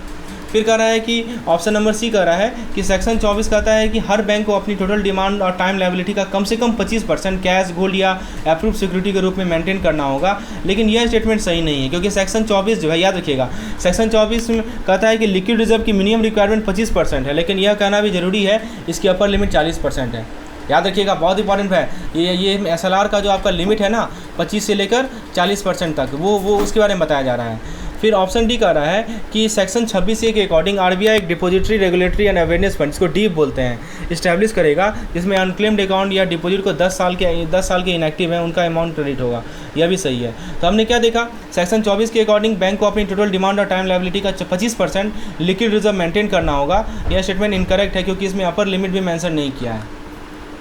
Speaker 1: फिर कह रहा है कि ऑप्शन नंबर सी कह रहा है कि सेक्शन 24 कहता है कि हर बैंक को अपनी टोटल डिमांड और टाइम लायबिलिटी का कम से कम 25% कैश, गोल्ड या अप्रूव सिक्योरिटी के रूप में मेंटेन करना होगा। लेकिन यह स्टेटमेंट सही नहीं है, क्योंकि सेक्शन 24 जो है, याद रखिएगा, सेक्शन 24 में कहता है कि लिक्विड रिजर्व की मिनिमम रिक्वायरमेंट 25% है, लेकिन यह कहना भी जरूरी है इसकी अपर लिमिट 40% है। याद रखिएगा, बहुत इंपॉर्टेंट है ये SLR का जो आपका लिमिट है ना 25 से लेकर 40% तक, वो उसके बारे में बताया जा रहा है। फिर ऑप्शन डी कह रहा है कि सेक्शन 26A के अकॉर्डिंग आरबीआई एक depository regulatory and awareness fund, इसको डीप बोलते हैं, इस्टेब्लिश करेगा, जिसमें अनक्लेम्ड अकाउंट या डिपॉजिट को 10 साल के इनएक्टिव है उनका अमाउंट क्रेडिट होगा। यह भी सही है। तो हमने क्या देखा, सेक्शन 24 के अकॉर्डिंग बैंक को अपनी टोटल डिमांड और टाइम लायबिलिटी का 25% लिक्विड रिजर्व मेंटेन करना होगा। यह स्टेटमेंट इनकरेक्ट है, क्योंकि इसमें अपर लिमिट भी मेंशन नहीं किया है।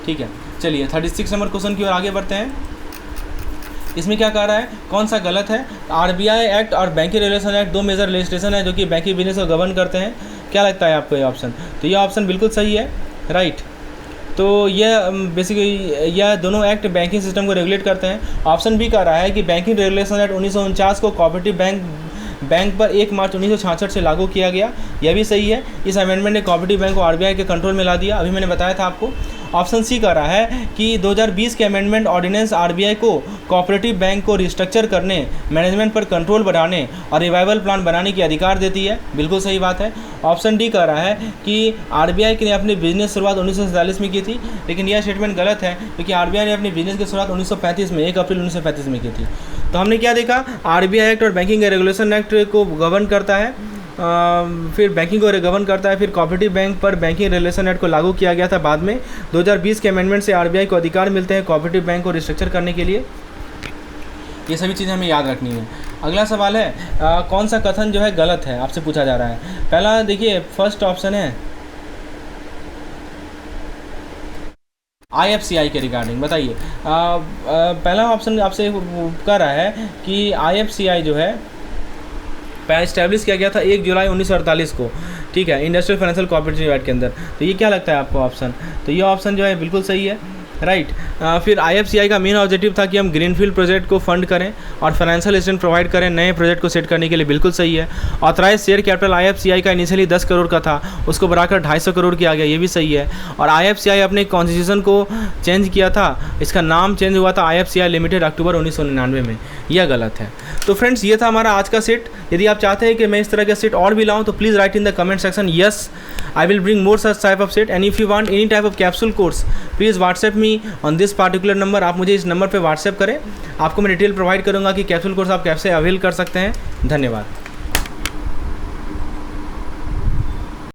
Speaker 1: ठीक है, चलिए 36 नंबर क्वेश्चन की ओर आगे बढ़ते हैं। इसमें क्या कह रहा है, कौन सा गलत है। आरबीआई एक्ट और banking regulation act 2 major legislation है जो कि बैंकिंग बिजनेस को गवर्न करते हैं। क्या लगता है आपको ये ऑप्शन? तो यह ऑप्शन बिल्कुल सही है, राइट। तो यह बेसिकली यह दोनों एक्ट बैंकिंग सिस्टम को रेगुलेट करते हैं। ऑप्शन बी कह रहा है कि बैंकिंग रेगुलेशन एक्ट 1949 को कोऑपरेटिव बैंक पर 1 मार्च 1966 से लागू किया गया। यह भी सही है। इस अमेंडमेंट ने कोऑपरेटिव बैंक को आरबीआई के कंट्रोल में ला दिया, अभी मैंने बताया था आपको। ऑप्शन सी कह रहा है कि 2020 के अमेंडमेंट ऑर्डिनेंस आरबीआई को कोऑपरेटिव बैंक को रिस्ट्रक्चर करने, मैनेजमेंट पर कंट्रोल बढ़ाने और रिवाइवल प्लान बनाने की अधिकार देती है। बिल्कुल सही बात है। ऑप्शन डी कह रहा है कि आरबीआई ने अपनी बिजनेस शुरुआत 1947 में की थी, लेकिन यह स्टेटमेंट गलत है, क्योंकि आरबीआई ने अपनी बिजनेस की शुरुआत 1935 में 1 अप्रैल 1935 में की थी। तो हमने क्या देखा, आरबीआई एक्ट और बैंकिंग रेगुलेशन एक्ट को गवर्न करता है, फिर बैंकिंग को गवर्न करता है। फिर कोऑपरेटिव बैंक पर बैंकिंग रेगुलेशन एक्ट को लागू किया गया था बाद में। 2020 के अमेंडमेंट से आरबीआई को अधिकार मिलते हैं कोऑपरेटिव बैंक को रिस्ट्रक्चर करने के लिए। ये सभी चीज़ें हमें याद रखनी है। अगला सवाल है कौन सा कथन जो है गलत है, आपसे पूछा जा रहा है। पहला देखिए, फर्स्ट ऑप्शन है IFCI के रिगार्डिंग, बताइए। पहला ऑप्शन आपसे कर रहा है कि IFCI जो है इस्टेब्लिश किया गया था 1 जुलाई 1948 को, ठीक है, इंडस्ट्रियल फाइनेंशियल कोऑपरेटिव एक्ट के अंदर। तो ये क्या लगता है आपको ऑप्शन? तो ये ऑप्शन जो है बिल्कुल सही है, राइट। फिर IFCI का मेन ऑब्जेक्टिव था कि हम ग्रीनफील्ड प्रोजेक्ट को फंड करें और फाइनेंशियल असिस्टेंस प्रोवाइड करें नए प्रोजेक्ट को सेट करने के लिए, बिल्कुल सही है। ऑथराइज शेयर कैपिटल IFCI का इनिशियली 10 करोड़ का था, उसको बढ़ाकर 250 करोड़ किया गया, ये भी सही है। और IFCI अपने कॉन्स्टिट्यूशन को चेंज किया था, इसका नाम चेंज हुआ था IFCI लिमिटेड अक्टूबर 1999 में, यह गलत है। तो फ्रेंड्स ये था हमारा आज का सेट। यदि आप चाहते हैं कि मैं इस तरह के सेट और भी लाऊं तो please write in the comment section, yes I will bring more such type of set. And if you want any type of capsule course please WhatsApp me on this particular number. आप मुझे इस number पे WhatsApp करें, आपको मैं detail provide करूँगा कि capsule course आप कैसे अवेल कर सकते हैं। धन्यवाद।